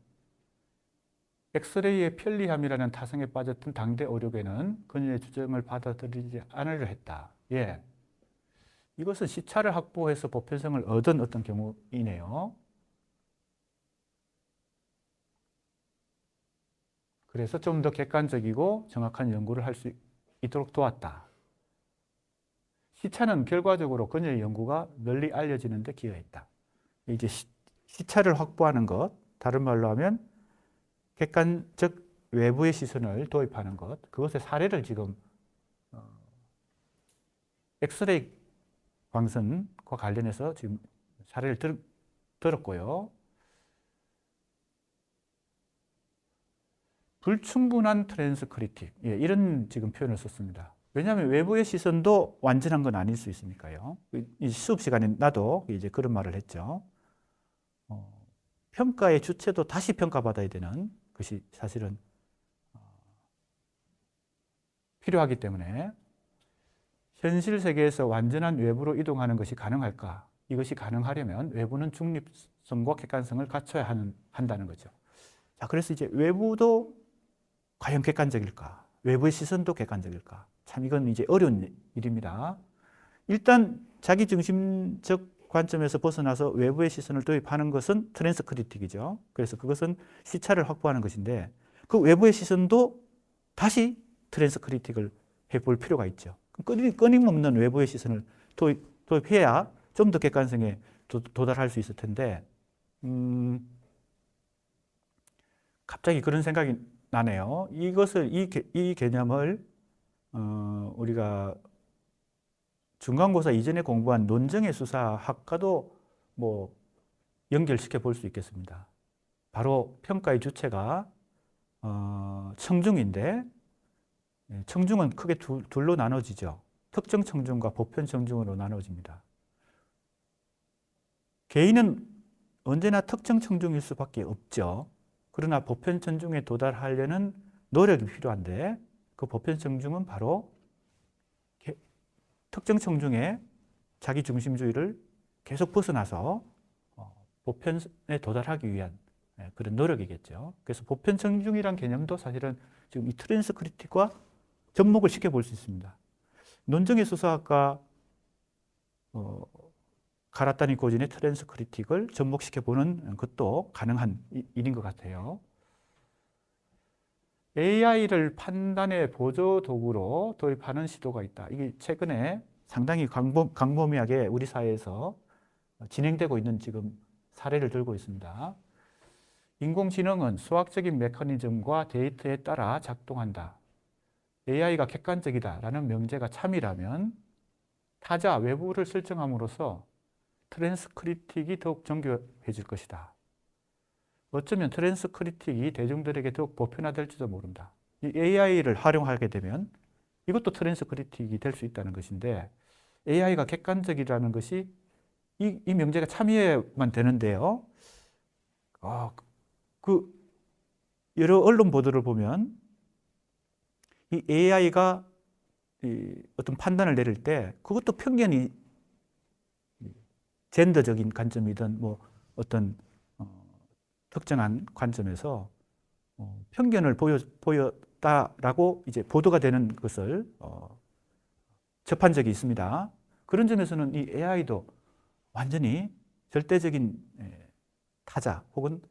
엑스레이의 편리함이라는 타성에 빠졌던 당대 의료계는 그녀의 주장을 받아들이지 않으려 했다. 예. 이것은 시차를 확보해서 보편성을 얻은 어떤 경우이네요. 그래서 좀 더 객관적이고 정확한 연구를 할 수 있도록 도왔다. 시차는 결과적으로 그녀의 연구가 널리 알려지는 데 기여했다. 이제 시차를 확보하는 것, 다른 말로 하면 객관적 외부의 시선을 도입하는 것, 그것의 사례를 지금 엑스레이 광선과 관련해서 지금 사례를 들었고요. 불충분한 트랜스크리틱, 이런 지금 표현을 썼습니다. 왜냐하면 외부의 시선도 완전한 건 아닐 수 있으니까요. 이 수업 시간에 나도 이제 그런 말을 했죠. 평가의 주체도 다시 평가받아야 되는 것이 사실은 필요하기 때문에 현실 세계에서 완전한 외부로 이동하는 것이 가능할까? 이것이 가능하려면 외부는 중립성과 객관성을 갖춰야 한다는 거죠. 자, 그래서 이제 외부도 과연 객관적일까? 외부의 시선도 객관적일까? 참 이건 이제 어려운 일입니다. 일단 자기 중심적 관점에서 벗어나서 외부의 시선을 도입하는 것은 트랜스크리틱이죠. 그래서 그것은 시차를 확보하는 것인데 그 외부의 시선도 다시 트랜스크리틱을 해볼 필요가 있죠. 끊임없는 외부의 시선을 도입해야 좀 더 객관성에 도달할 수 있을 텐데 갑자기 그런 생각이 나네요. 이 개념을 우리가 중간고사 이전에 공부한 논정의 수사학과도 뭐 연결시켜 볼 수 있겠습니다. 바로 평가의 주체가 청중인데 청중은 크게 둘로 나눠지죠. 특정 청중과 보편 청중으로 나눠집니다. 개인은 언제나 특정 청중일 수밖에 없죠. 그러나 보편 청중에 도달하려는 노력이 필요한데 그 보편 청중은 바로 특정 청중의 자기 중심주의를 계속 벗어나서 보편에 도달하기 위한 그런 노력이겠죠. 그래서 보편 청중이란 개념도 사실은 지금 이 트랜스크리틱과 접목을 시켜볼 수 있습니다. 논정의 수사학과 가라타니 고진의 트랜스크리틱을 접목시켜보는 것도 가능한 일인 것 같아요. AI를 판단의 보조 도구로 도입하는 시도가 있다. 이게 최근에 상당히 광범위하게 우리 사회에서 진행되고 있는 지금 사례를 들고 있습니다. 인공지능은 수학적인 메커니즘과 데이터에 따라 작동한다. AI가 객관적이다라는 명제가 참이라면 타자 외부를 설정함으로써 트랜스크리틱이 더욱 정교해질 것이다. 어쩌면 트랜스크리틱이 대중들에게 더욱 보편화될지도 모른다. 이 AI를 활용하게 되면 이것도 트랜스크리틱이 될 수 있다는 것인데 AI가 객관적이라는 것이 이 명제가 참여만 되는데요. 여러 언론 보도를 보면 이 AI가 어떤 판단을 내릴 때 그것도 편견이 젠더적인 관점이든 뭐 어떤 특정한 관점에서 편견을 보였다라고 이제 보도가 되는 것을 접한 적이 있습니다. 그런 점에서는 이 AI도 완전히 절대적인 타자 혹은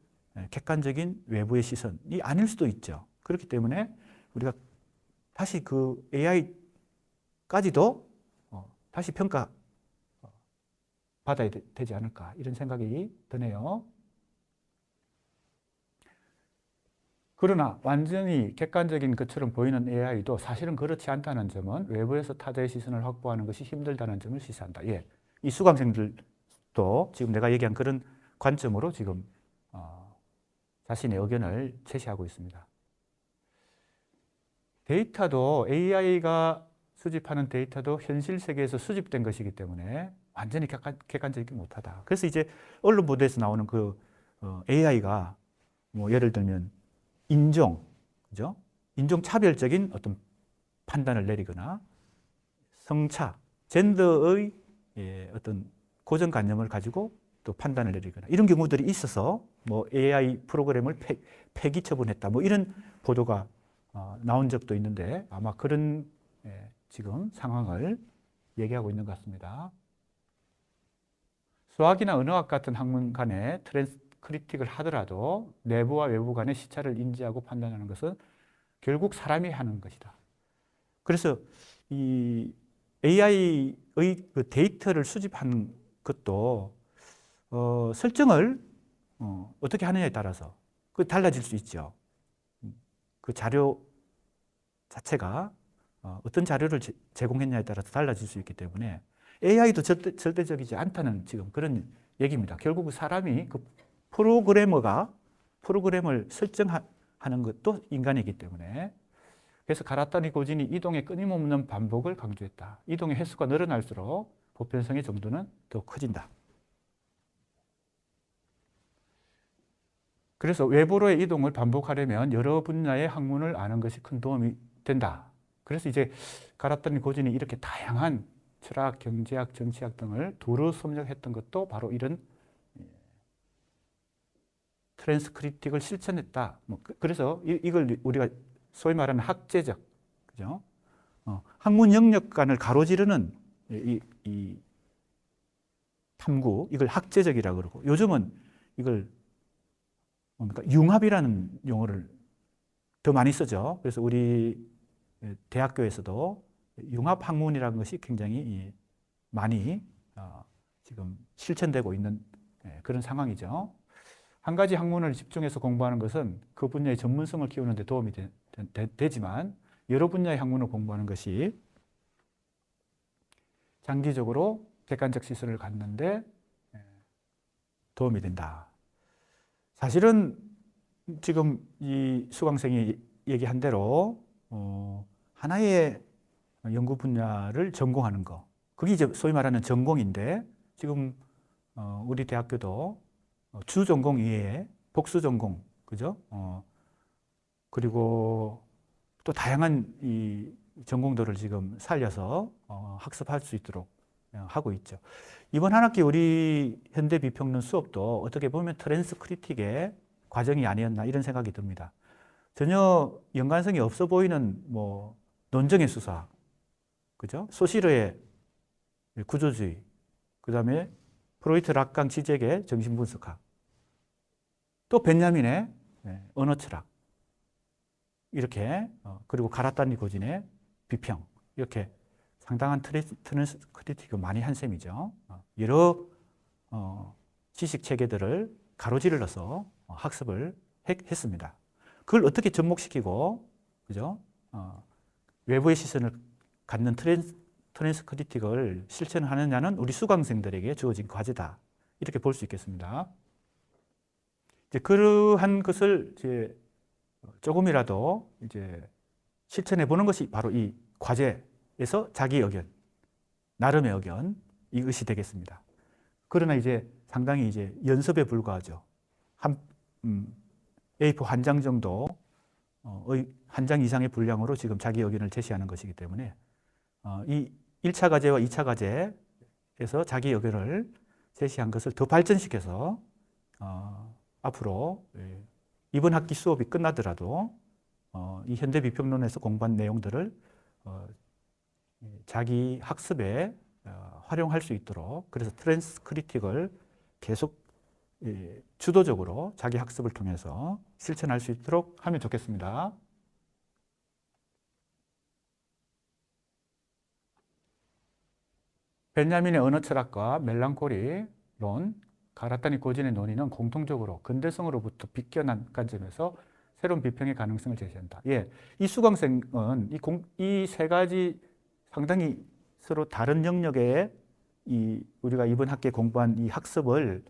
객관적인 외부의 시선이 아닐 수도 있죠. 그렇기 때문에 우리가 다시 그 AI까지도 다시 평가 받아야 되지 않을까 이런 생각이 드네요. 그러나 완전히 객관적인 것처럼 보이는 AI도 사실은 그렇지 않다는 점은 외부에서 타자의 시선을 확보하는 것이 힘들다는 점을 시사한다. 예, 이 수강생들도 지금 내가 얘기한 그런 관점으로 지금 자신의 의견을 제시하고 있습니다. 데이터도 AI가 수집하는 데이터도 현실 세계에서 수집된 것이기 때문에 완전히 객관적이지 못하다. 그래서 이제 언론 보도에서 나오는 그 AI가 뭐 예를 들면 그죠? 인종 차별적인 어떤 판단을 내리거나 성차, 젠더의 어떤 고정관념을 가지고 또 판단을 내리거나 이런 경우들이 있어서 뭐 AI 프로그램을 폐기 처분했다. 뭐 이런 보도가 나온 적도 있는데 아마 그런 지금 상황을 얘기하고 있는 것 같습니다. 수학이나 언어학 같은 학문 간에 트랜스크리틱을 하더라도 내부와 외부 간의 시차를 인지하고 판단하는 것은 결국 사람이 하는 것이다. 그래서 이 AI의 그 데이터를 수집하는 것도 설정을 어떻게 하느냐에 따라서 그 달라질 수 있죠. 그 자료 자체가 어떤 자료를 제공했냐에 따라서 달라질 수 있기 때문에 AI도 절대적이지 않다는 지금 그런 얘기입니다. 결국 사람이 그 프로그램을 설정하는 것도 인간이기 때문에 그래서 가라타니 고진이 이동의 끊임없는 반복을 강조했다. 이동의 횟수가 늘어날수록 보편성의 정도는 더 커진다. 그래서 외부로의 이동을 반복하려면 여러 분야의 학문을 아는 것이 큰 도움이 된다. 그래서 이제 가라타니 고진이 이렇게 다양한 철학, 경제학, 정치학 등을 두루 섭렵했던 것도 바로 이런 트랜스크리틱을 실천했다. 그래서 이걸 우리가 소위 말하는 학제적, 그죠? 학문 영역 간을 가로지르는 이 탐구, 이걸 학제적이라고 그러고, 요즘은 이걸 뭡니까? 융합이라는 용어를 더 많이 쓰죠. 그래서 우리 대학교에서도 융합학문이라는 것이 굉장히 많이 지금 실천되고 있는 그런 상황이죠. 한 가지 학문을 집중해서 공부하는 것은 그 분야의 전문성을 키우는 데 도움이 되지만 여러 분야의 학문을 공부하는 것이 장기적으로 객관적 시선을 갖는데 도움이 된다. 사실은 지금 이 수강생이 얘기한 대로 하나의 연구 분야를 전공하는 거, 그게 이제 소위 말하는 전공인데, 지금 우리 대학교도 주 전공 이외에 복수 전공, 그죠? 그리고 또 다양한 이 전공들을 지금 살려서 학습할 수 있도록 하고 있죠. 이번 한 학기 우리 현대 비평론 수업도 어떻게 보면 트랜스크리틱의 과정이 아니었나 이런 생각이 듭니다. 전혀 연관성이 없어 보이는 뭐 논정의 수사, 그죠? 소시르의 구조주의, 그 다음에 프로이트 락강 지적의 정신분석학, 또 벤야민의 언어 철학, 이렇게 그리고 가라타니 고진의 비평, 이렇게 상당한 트랜스크리틱을 많이 한 셈이죠. 여러 지식 체계들을 가로질러서 학습을 했습니다. 그걸 어떻게 접목시키고, 그죠? 외부의 시선을 갖는 트랜스크리틱을 실천하느냐는 우리 수강생들에게 주어진 과제다. 이렇게 볼 수 있겠습니다. 이제 그러한 것을 이제 조금이라도 이제 실천해 보는 것이 바로 이 과제에서 자기 의견, 나름의 의견, 이것이 되겠습니다. 그러나 이제 상당히 이제 연습에 불과하죠. A4 한 장 정도, 한 장 이상의 분량으로 지금 자기 의견을 제시하는 것이기 때문에 이 1차 과제와 2차 과제에서 자기 의견을 제시한 것을 더 발전시켜서 앞으로 이번 학기 수업이 끝나더라도 이 현대 비평론에서 공부한 내용들을 자기 학습에 활용할 수 있도록, 그래서 트랜스크리틱을 계속 주도적으로 자기 학습을 통해서 실천할 수 있도록 하면 좋겠습니다. 벤야민의 언어 철학과 멜랑콜리론, 가라타니 고진의 논의는 공통적으로 근대성으로부터 비껴난 관점에서 새로운 비평의 가능성을 제시한다. 예, 이 수강생은 이 세 가지 상당히 서로 다른 영역의 우리가 이번 학기에 공부한 이 학습의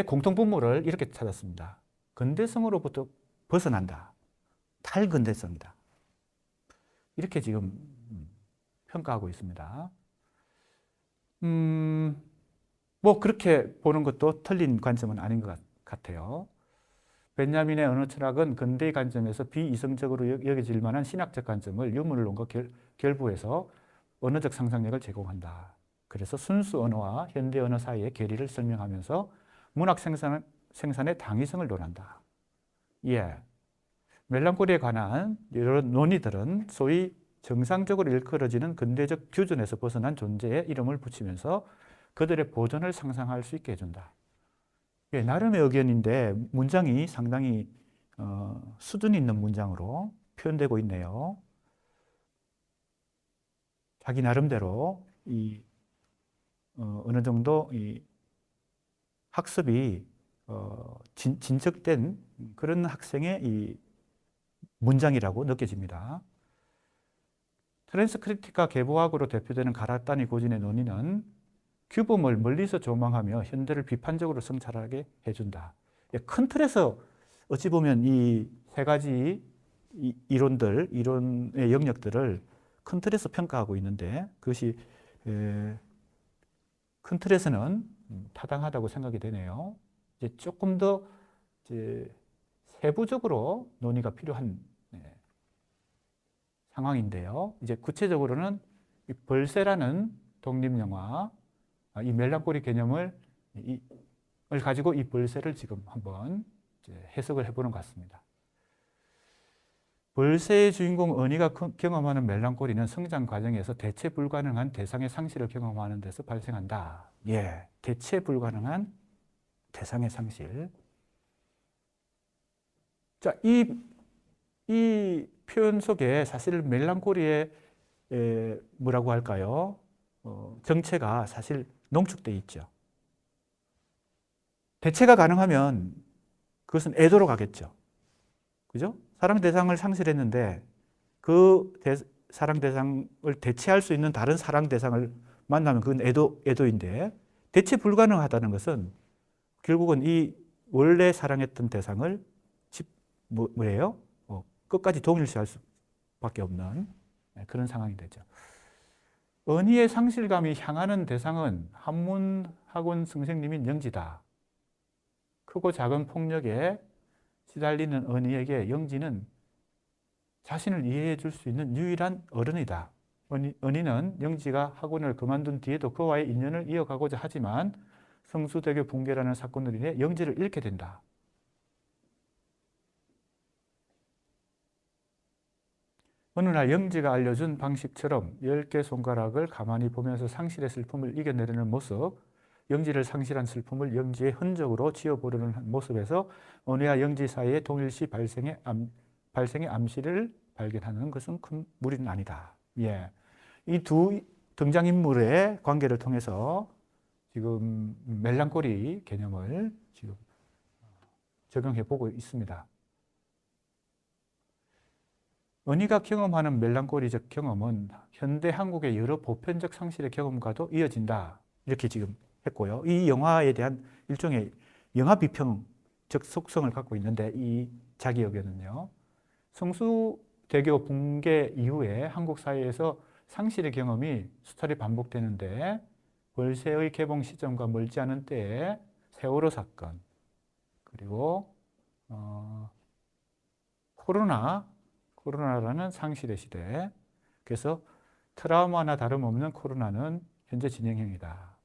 공통분모를 이렇게 찾았습니다. 근대성으로부터 벗어난다. 탈근대성이다. 이렇게 지금 평가하고 있습니다. 뭐 그렇게 보는 것도 틀린 관점은 아닌 것 같아요. 벤야민의 언어 철학은 근대의 관점에서 비이성적으로 여겨질 만한 신학적 관점을 유물론과 결부해서 언어적 상상력을 제공한다. 그래서 순수 언어와 현대 언어 사이의 괴리를 설명하면서 문학 생산의 당위성을 논한다. 예, 멜랑콜리에 관한 이런 논의들은 소위 정상적으로 일컬어지는 근대적 규준에서 벗어난 존재에 이름을 붙이면서 그들의 보존을 상상할 수 있게 해준다. 예, 나름의 의견인데 문장이 상당히 수준 있는 문장으로 표현되고 있네요. 자기 나름대로 어느 정도 이 학습이 진척된 그런 학생의 이 문장이라고 느껴집니다. 트랜스크리틱과 계보학으로 대표되는 가라타니 고진의 논의는 규범을 멀리서 조망하며 현대를 비판적으로 성찰하게 해준다. 큰 틀에서 어찌 보면 이 세 가지 이론의 영역들을 큰 틀에서 평가하고 있는데 그것이 큰 틀에서는 타당하다고 생각이 되네요. 이제 조금 더 이제 세부적으로 논의가 필요한 상황인데요. 이제 구체적으로는 이 벌새라는 독립영화, 이 멜랑콜리 개념을 가지고 이 벌새를 지금 한번 해석을 해보는 것 같습니다. 벌새의 주인공 은희가 경험하는 멜랑콜리는 성장 과정에서 대체 불가능한 대상의 상실을 경험하는 데서 발생한다. 예, 대체 불가능한 대상의 상실. 자, 이 표현 속에 사실 멜랑콜리의 뭐라고 할까요? 정체가 사실 농축되어 있죠. 대체가 가능하면 그것은 애도로 가겠죠. 그죠? 사랑 대상을 상실했는데 그 사랑 대상을 대체할 수 있는 다른 사랑 대상을 만나면 그건 애도인데, 대체 불가능하다는 것은 결국은 이 원래 사랑했던 대상을 뭐예요? 끝까지 동일시할 수밖에 없는 그런 상황이 되죠. 은희의 상실감이 향하는 대상은 한문학원 선생님인 영지다. 크고 작은 폭력에 시달리는 은희에게 영지는 자신을 이해해 줄 수 있는 유일한 어른이다. 은희는 영지가 학원을 그만둔 뒤에도 그와의 인연을 이어가고자 하지만 성수대교 붕괴라는 사건으로 인해 영지를 잃게 된다. 어느 날 영지가 알려준 방식처럼 10개 손가락을 가만히 보면서 상실의 슬픔을 이겨내려는 모습, 영지를 상실한 슬픔을 영지의 흔적으로 지워보려는 모습에서 은희와 영지 사이의 동일시 발생의 암시를 발견하는 것은 큰 무리는 아니다. 예. 이 두 등장인물의 관계를 통해서 지금 멜랑콜리 개념을 지금 적용해 보고 있습니다. 은희가 경험하는 멜랑콜리적 경험은 현대 한국의 여러 보편적 상실의 경험과도 이어진다. 이렇게 지금 했고요. 이 영화에 대한 일종의 영화 비평적 속성을 갖고 있는데, 이 자기역에는요. 성수대교 붕괴 이후에 한국 사회에서 상실의 경험이 수차례 반복되는데, 월세의 개봉 시점과 멀지 않은 때에 세월호 사건, 그리고 코로나라는 상실의 시대. 그래서 트라우마나 다름없는 코로나는 현재 진행형이다.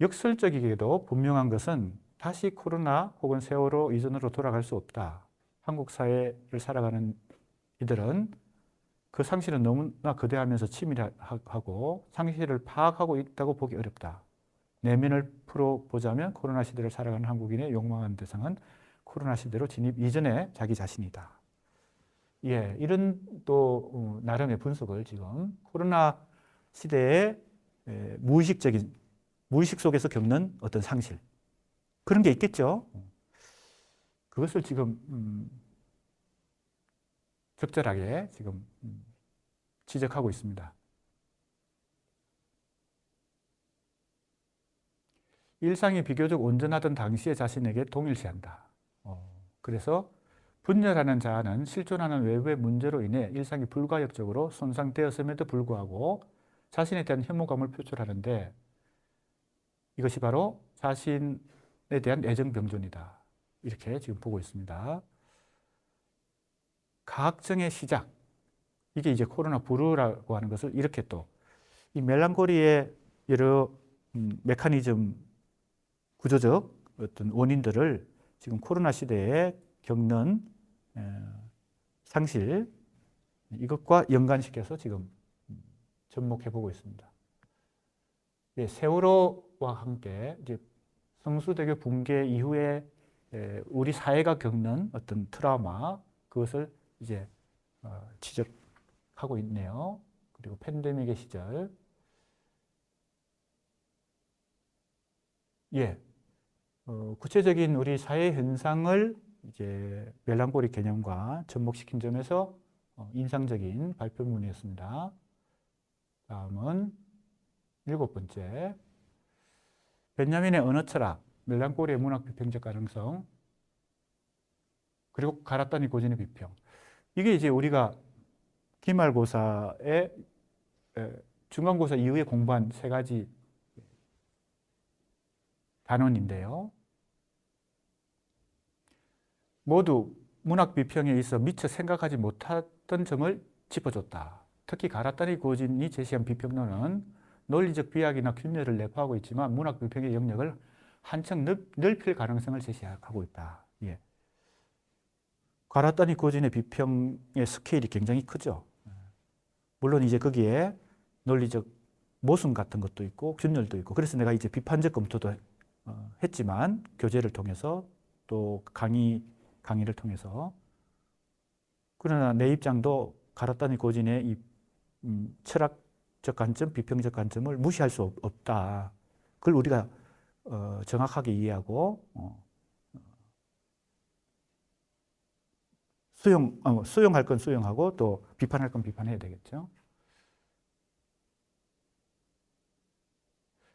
역설적이게도 분명한 것은 다시 코로나 혹은 세월호 이전으로 돌아갈 수 없다. 한국 사회를 살아가는 이들은 그 상실은 너무나 거대하면서 치밀하고 상실을 파악하고 있다고 보기 어렵다. 내면을 풀어보자면 코로나 시대를 살아가는 한국인의 욕망하는 대상은 코로나 시대로 진입 이전의 자기 자신이다. 예, 이런 또 나름의 분석을 지금 코로나 시대의 무의식 속에서 겪는 어떤 상실, 그런 게 있겠죠. 그것을 지금 적절하게 지금 지적하고 있습니다. 일상이 비교적 온전하던 당시의 자신에게 동일시한다. 그래서 분열하는 자아는 실존하는 외부의 문제로 인해 일상이 불가역적으로 손상되었음에도 불구하고 자신에 대한 혐오감을 표출하는데, 이것이 바로 자신에 대한 애정병존이다. 이렇게 지금 보고 있습니다. 가학정의 시작, 이게 이제 코로나 브루라고 하는 것을 이렇게 또 이 멜랑콜리의 여러 메커니즘, 구조적 어떤 원인들을 지금 코로나 시대에 겪는 상실, 이것과 연관시켜서 지금 접목해 보고 있습니다. 예, 세월호와 함께 이제 성수대교 붕괴 이후에 우리 사회가 겪는 어떤 트라우마, 그것을 이제 지적하고 있네요. 그리고 팬데믹의 시절. 예. 구체적인 우리 사회 현상을 이제 멜랑콜리 개념과 접목시킨 점에서 인상적인 발표문이었습니다. 다음은 7번째. 벤자민의 언어 철학, 멜랑콜리의 문학 비평적 가능성, 그리고 가라타니 고진의 비평. 이게 이제 우리가 기말고사에 중간고사 이후에 공부한 3가지 단원인데요. 모두 문학 비평에 있어 미처 생각하지 못했던 점을 짚어줬다. 특히 가라타니 고진이 제시한 비평론은 논리적 비약이나 균열을 내포하고 있지만 문학 비평의 영역을 한층 넓힐 가능성을 제시하고 있다. 예. 가라따니 고진의 비평의 스케일이 굉장히 크죠. 물론 이제 거기에 논리적 모순 같은 것도 있고 균열도 있고, 그래서 내가 이제 비판적 검토도 했지만 교재를 통해서 또 강의를 통해서, 그러나 내 입장도 가라따니 고진의 이 철학적 관점, 비평적 관점을 무시할 수 없다. 그걸 우리가 정확하게 이해하고 수용할 건 수용하고 또 비판할 건 비판해야 되겠죠.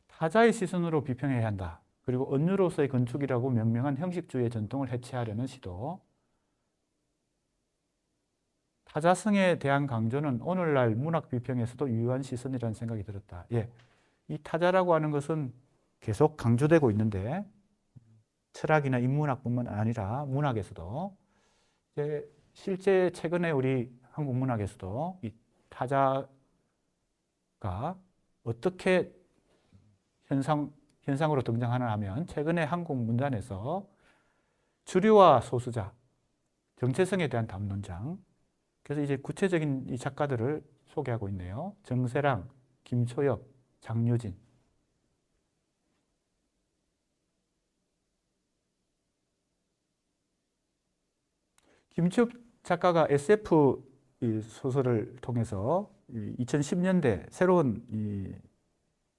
타자의 시선으로 비평해야 한다. 그리고 언유로서의 건축이라고 명명한 형식주의의 전통을 해체하려는 시도. 타자성에 대한 강조는 오늘날 문학 비평에서도 유효한 시선이라는 생각이 들었다. 예, 이 타자라고 하는 것은 계속 강조되고 있는데 철학이나 인문학뿐만 아니라 문학에서도 실제 최근에 우리 한국 문학에서도 이 타자가 어떻게 현상으로 등장하나 하면, 최근에 한국 문단에서 주류와 소수자, 정체성에 대한 담론장, 그래서 이제 구체적인 이 작가들을 소개하고 있네요. 정세랑, 김초엽, 장유진. 김초엽 작가가 SF 소설을 통해서 2010년대 새로운 이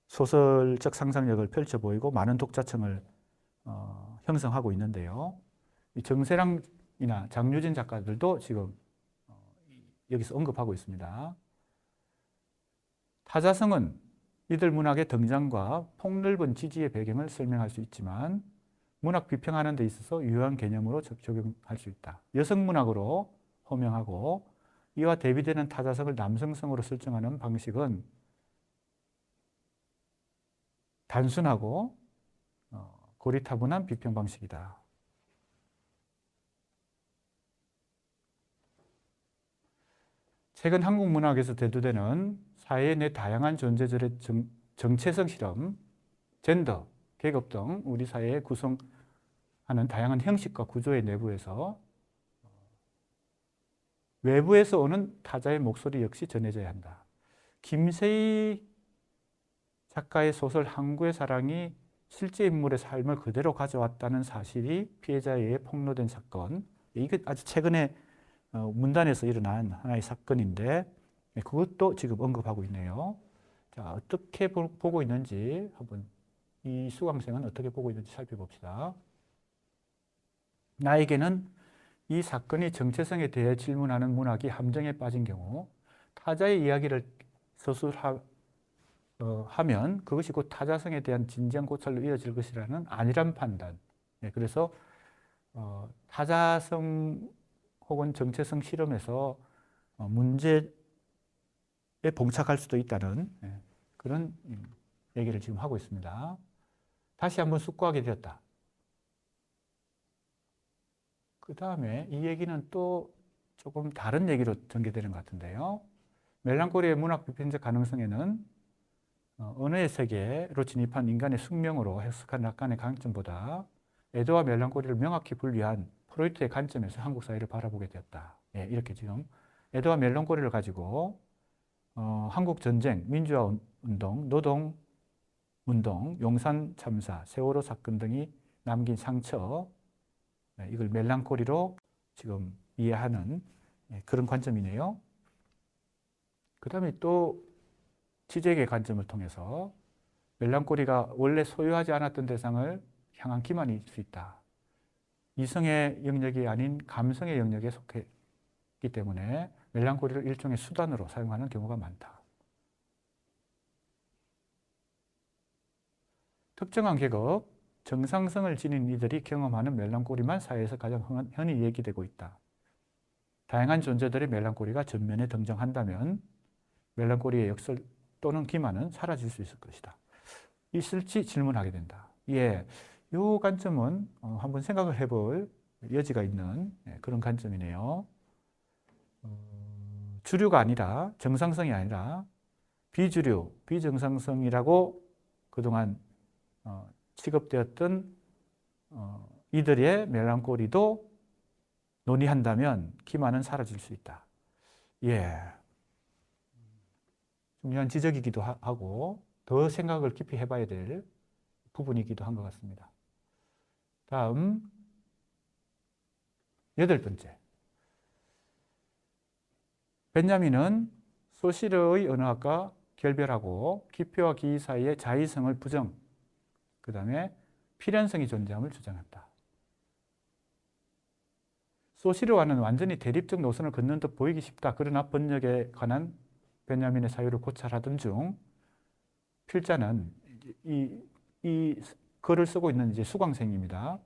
소설적 상상력을 펼쳐 보이고 많은 독자층을 형성하고 있는데요. 이 정세랑이나 장유진 작가들도 지금 여기서 언급하고 있습니다. 타자성은 이들 문학의 등장과 폭넓은 지지의 배경을 설명할 수 있지만 문학 비평하는 데 있어서 유효한 개념으로 적용할 수 있다. 여성 문학으로 호명하고 이와 대비되는 타자성을 남성성으로 설정하는 방식은 단순하고 고리타분한 비평 방식이다. 최근 한국 문학에서 대두되는 사회의 내 다양한 존재들의 정체성 실험, 젠더, 계급 등 우리 사회에 구성하는 다양한 형식과 구조의 내부에서 외부에서 오는 타자의 목소리 역시 전해져야 한다. 김세희 작가의 소설 항구의 사랑이 실제 인물의 삶을 그대로 가져왔다는 사실이 피해자에 의해 폭로된 사건, 이게 아주 최근에 문단에서 일어난 하나의 사건인데 그것도 지금 언급하고 있네요. 자, 어떻게 보고 있는지 한번, 이 수강생은 어떻게 보고 있는지 살펴봅시다. 나에게는 이 사건이 정체성에 대해 질문하는 문학이 함정에 빠진 경우 타자의 이야기를 서술하면 그것이 곧 타자성에 대한 진지한 고찰로 이어질 것이라는 안일한 판단. 그래서 타자성 혹은 정체성 실험에서 문제에 봉착할 수도 있다는 그런 얘기를 지금 하고 있습니다. 다시 한번 숙고하게 되었다. 그 다음에 이 얘기는 또 조금 다른 얘기로 전개되는 것 같은데요. 멜랑콜리의 문학 비평적 가능성에는 언어의 세계로 진입한 인간의 숙명으로 해석한 락칸의 관점보다 애도와 멜랑콜리를 명확히 분리한 프로이트의 관점에서 한국 사회를 바라보게 되었다. 이렇게 지금 애도와 멜랑콜리를 가지고 한국 전쟁, 민주화 운동, 노동 운동, 용산 참사, 세월호 사건 등이 남긴 상처, 이걸 멜랑콜리로 지금 이해하는 그런 관점이네요. 그 다음에 또 지적의 관점을 통해서 멜랑콜리가 원래 소유하지 않았던 대상을 향한 기만일 수 있다. 이성의 영역이 아닌 감성의 영역에 속했기 때문에 멜랑콜리를 일종의 수단으로 사용하는 경우가 많다. 특정한 계급, 정상성을 지닌 이들이 경험하는 멜랑콜리만 사회에서 가장 흔히 얘기되고 있다. 다양한 존재들의 멜랑콜리가 전면에 등장한다면 멜랑콜리의 역설 또는 기만은 사라질 수 있을 것이다. 있을지 질문하게 된다. 이 관점은 한번 생각을 해볼 여지가 있는 그런 관점이네요. 주류가 아니라, 정상성이 아니라 비주류, 비정상성이라고 그동안 취급되었던 이들의 멜랑콜리도 논의한다면 기만은 사라질 수 있다. 예, 중요한 지적이기도 하고 더 생각을 깊이 해봐야 될 부분이기도 한 것 같습니다. 다음 8번째. 벤자민은 소시르의 언어학과 결별하고 기표와 기의 사이의 자의성을 부정, 그 다음에 필연성이 존재함을 주장한다. 소시르와는 완전히 대립적 노선을 걷는 듯 보이기 쉽다. 그러나 번역에 관한 벤자민의 사유를 고찰하던 중 필자는 이 글을 쓰고 있는 이제 수강생입니다.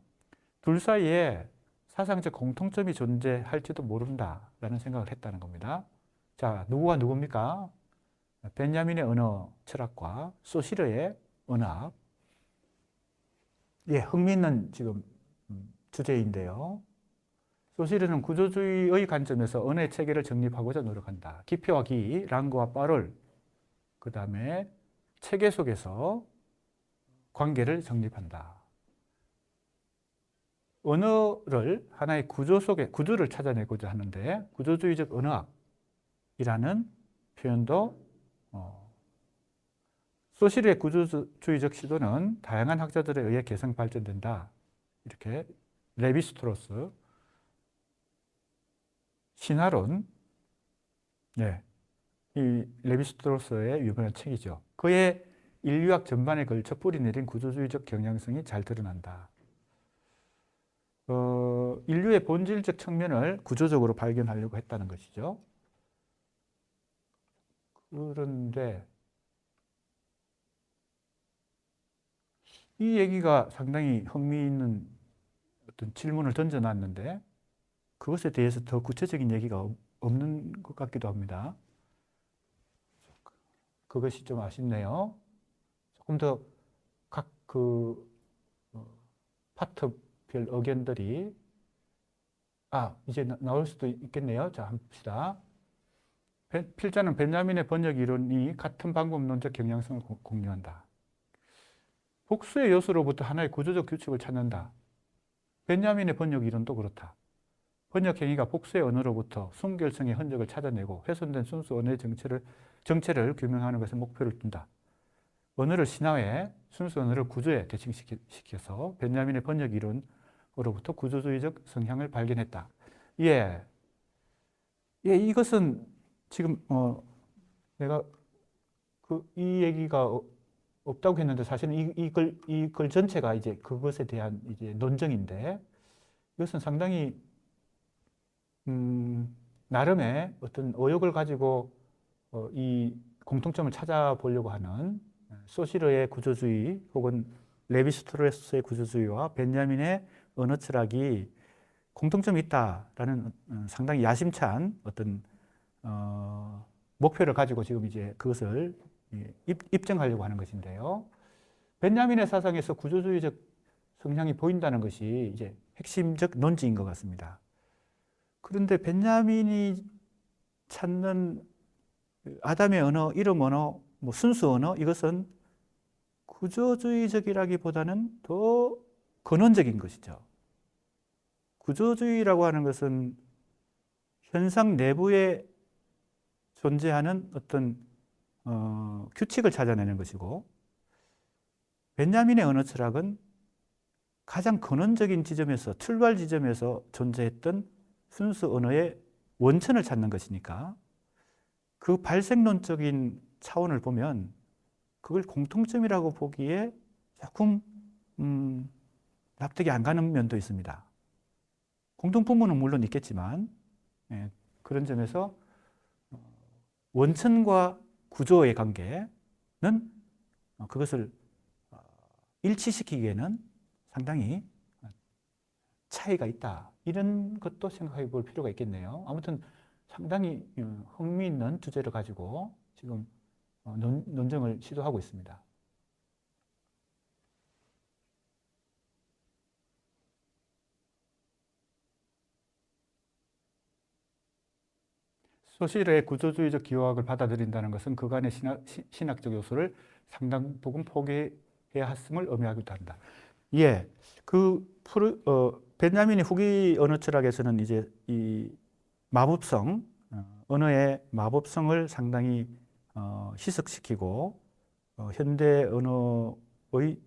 둘 사이에 사상적 공통점이 존재할지도 모른다라는 생각을 했다는 겁니다. 자, 누구와 누굽니까? 벤자민의 언어 철학과 소시르의 언어학. 예, 흥미있는 지금 주제인데요. 소시르는 구조주의의 관점에서 언어의 체계를 정립하고자 노력한다. 기표와 기, 랑과 빠를, 그 다음에 체계 속에서 관계를 정립한다. 언어를 하나의 구조 속에 구조를 찾아내고자 하는데 구조주의적 언어학이라는 표현도 소시르의 구조주의적 시도는 다양한 학자들에 의해 개성 발전된다. 이렇게 레비스트로스 신화론, 네, 이 레비스트로스의 유명한 책이죠. 그의 인류학 전반에 걸쳐 뿌리내린 구조주의적 경향성이 잘 드러난다. 인류의 본질적 측면을 구조적으로 발견하려고 했다는 것이죠. 그런데 이 얘기가 상당히 흥미있는 어떤 질문을 던져놨는데 그것에 대해서 더 구체적인 얘기가 없는 것 같기도 합니다. 그것이 좀 아쉽네요. 조금 더 각 파트별 의견들이 이제 나올 수도 있겠네요. 자, 한번 봅시다. 필자는 벤자민의 번역 이론이 같은 방법론적 경향성을 공유한다. 복수의 요소로부터 하나의 구조적 규칙을 찾는다. 벤자민의 번역 이론도 그렇다. 번역 행위가 복수의 언어로부터 순결성의 흔적을 찾아내고 훼손된 순수 언어의 정체를 규명하는 것에 목표를 둔다. 언어를 신화해 순수 언어를 구조에 대칭시켜서 벤자민의 번역 이론으로부터 구조주의적 성향을 발견했다. 예, 이것은 지금 내가 이 얘기가 없다고 했는데 사실은 이 글 전체가 이제 그것에 대한 이제 논증인데 이것은 상당히 나름의 어떤 의욕을 가지고 이 공통점을 찾아보려고 하는 소시르의 구조주의 혹은 레비스트로스의 구조주의와 벤자민의 언어 철학이 공통점이 있다라는 상당히 야심찬 어떤 목표를 가지고 지금 이제 그것을 입증하려고 하는 것인데요. 벤자민의 사상에서 구조주의적 성향이 보인다는 것이 이제 핵심적 논지인 것 같습니다. 그런데 벤자민이 찾는 아담의 언어, 이름 언어, 순수 언어, 이것은 구조주의적이라기보다는 더 근원적인 것이죠. 구조주의라고 하는 것은 현상 내부에 존재하는 어떤 규칙을 찾아내는 것이고, 벤자민의 언어 철학은 가장 근원적인 지점에서, 출발 지점에서 존재했던 순수 언어의 원천을 찾는 것이니까 그 발생론적인 차원을 보면 그걸 공통점이라고 보기에 조금 납득이 안 가는 면도 있습니다. 공통부분은 물론 있겠지만 그런 점에서 원천과 구조의 관계는 그것을 일치시키기에는 상당히 차이가 있다. 이런 것도 생각해 볼 필요가 있겠네요. 아무튼 상당히 흥미있는 주제를 가지고 지금 논증을 시도하고 있습니다. 소시르의 구조주의적 기호학을 받아들인다는 것은 그간의 신학적 요소를 상당 부분 했음을 의미하기도 한다. 예, 벤자민이 후기 언어 철학에서는 이제 이 마법성, 언어의 마법성을 상당히 희석시키고 현대 언어의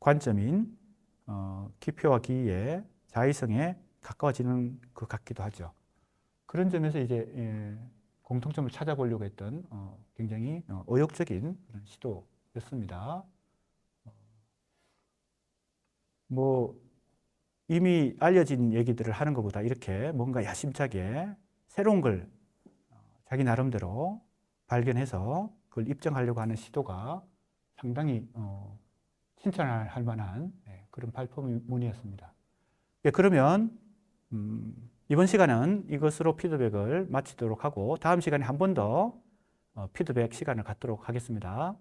관점인 기표와 기의 자의성에 가까워지는 것 같기도 하죠. 그런 점에서 이제 공통점을 찾아보려고 했던 굉장히 의욕적인 그런 시도였습니다. 뭐 이미 알려진 얘기들을 하는 것보다 이렇게 뭔가 야심차게 새로운 걸 자기 나름대로 발견해서 그걸 입증하려고 하는 시도가 상당히 칭찬할 만한 그런 발표문이었습니다. 예, 그러면 이번 시간은 이것으로 피드백을 마치도록 하고 다음 시간에 한 번 더 피드백 시간을 갖도록 하겠습니다.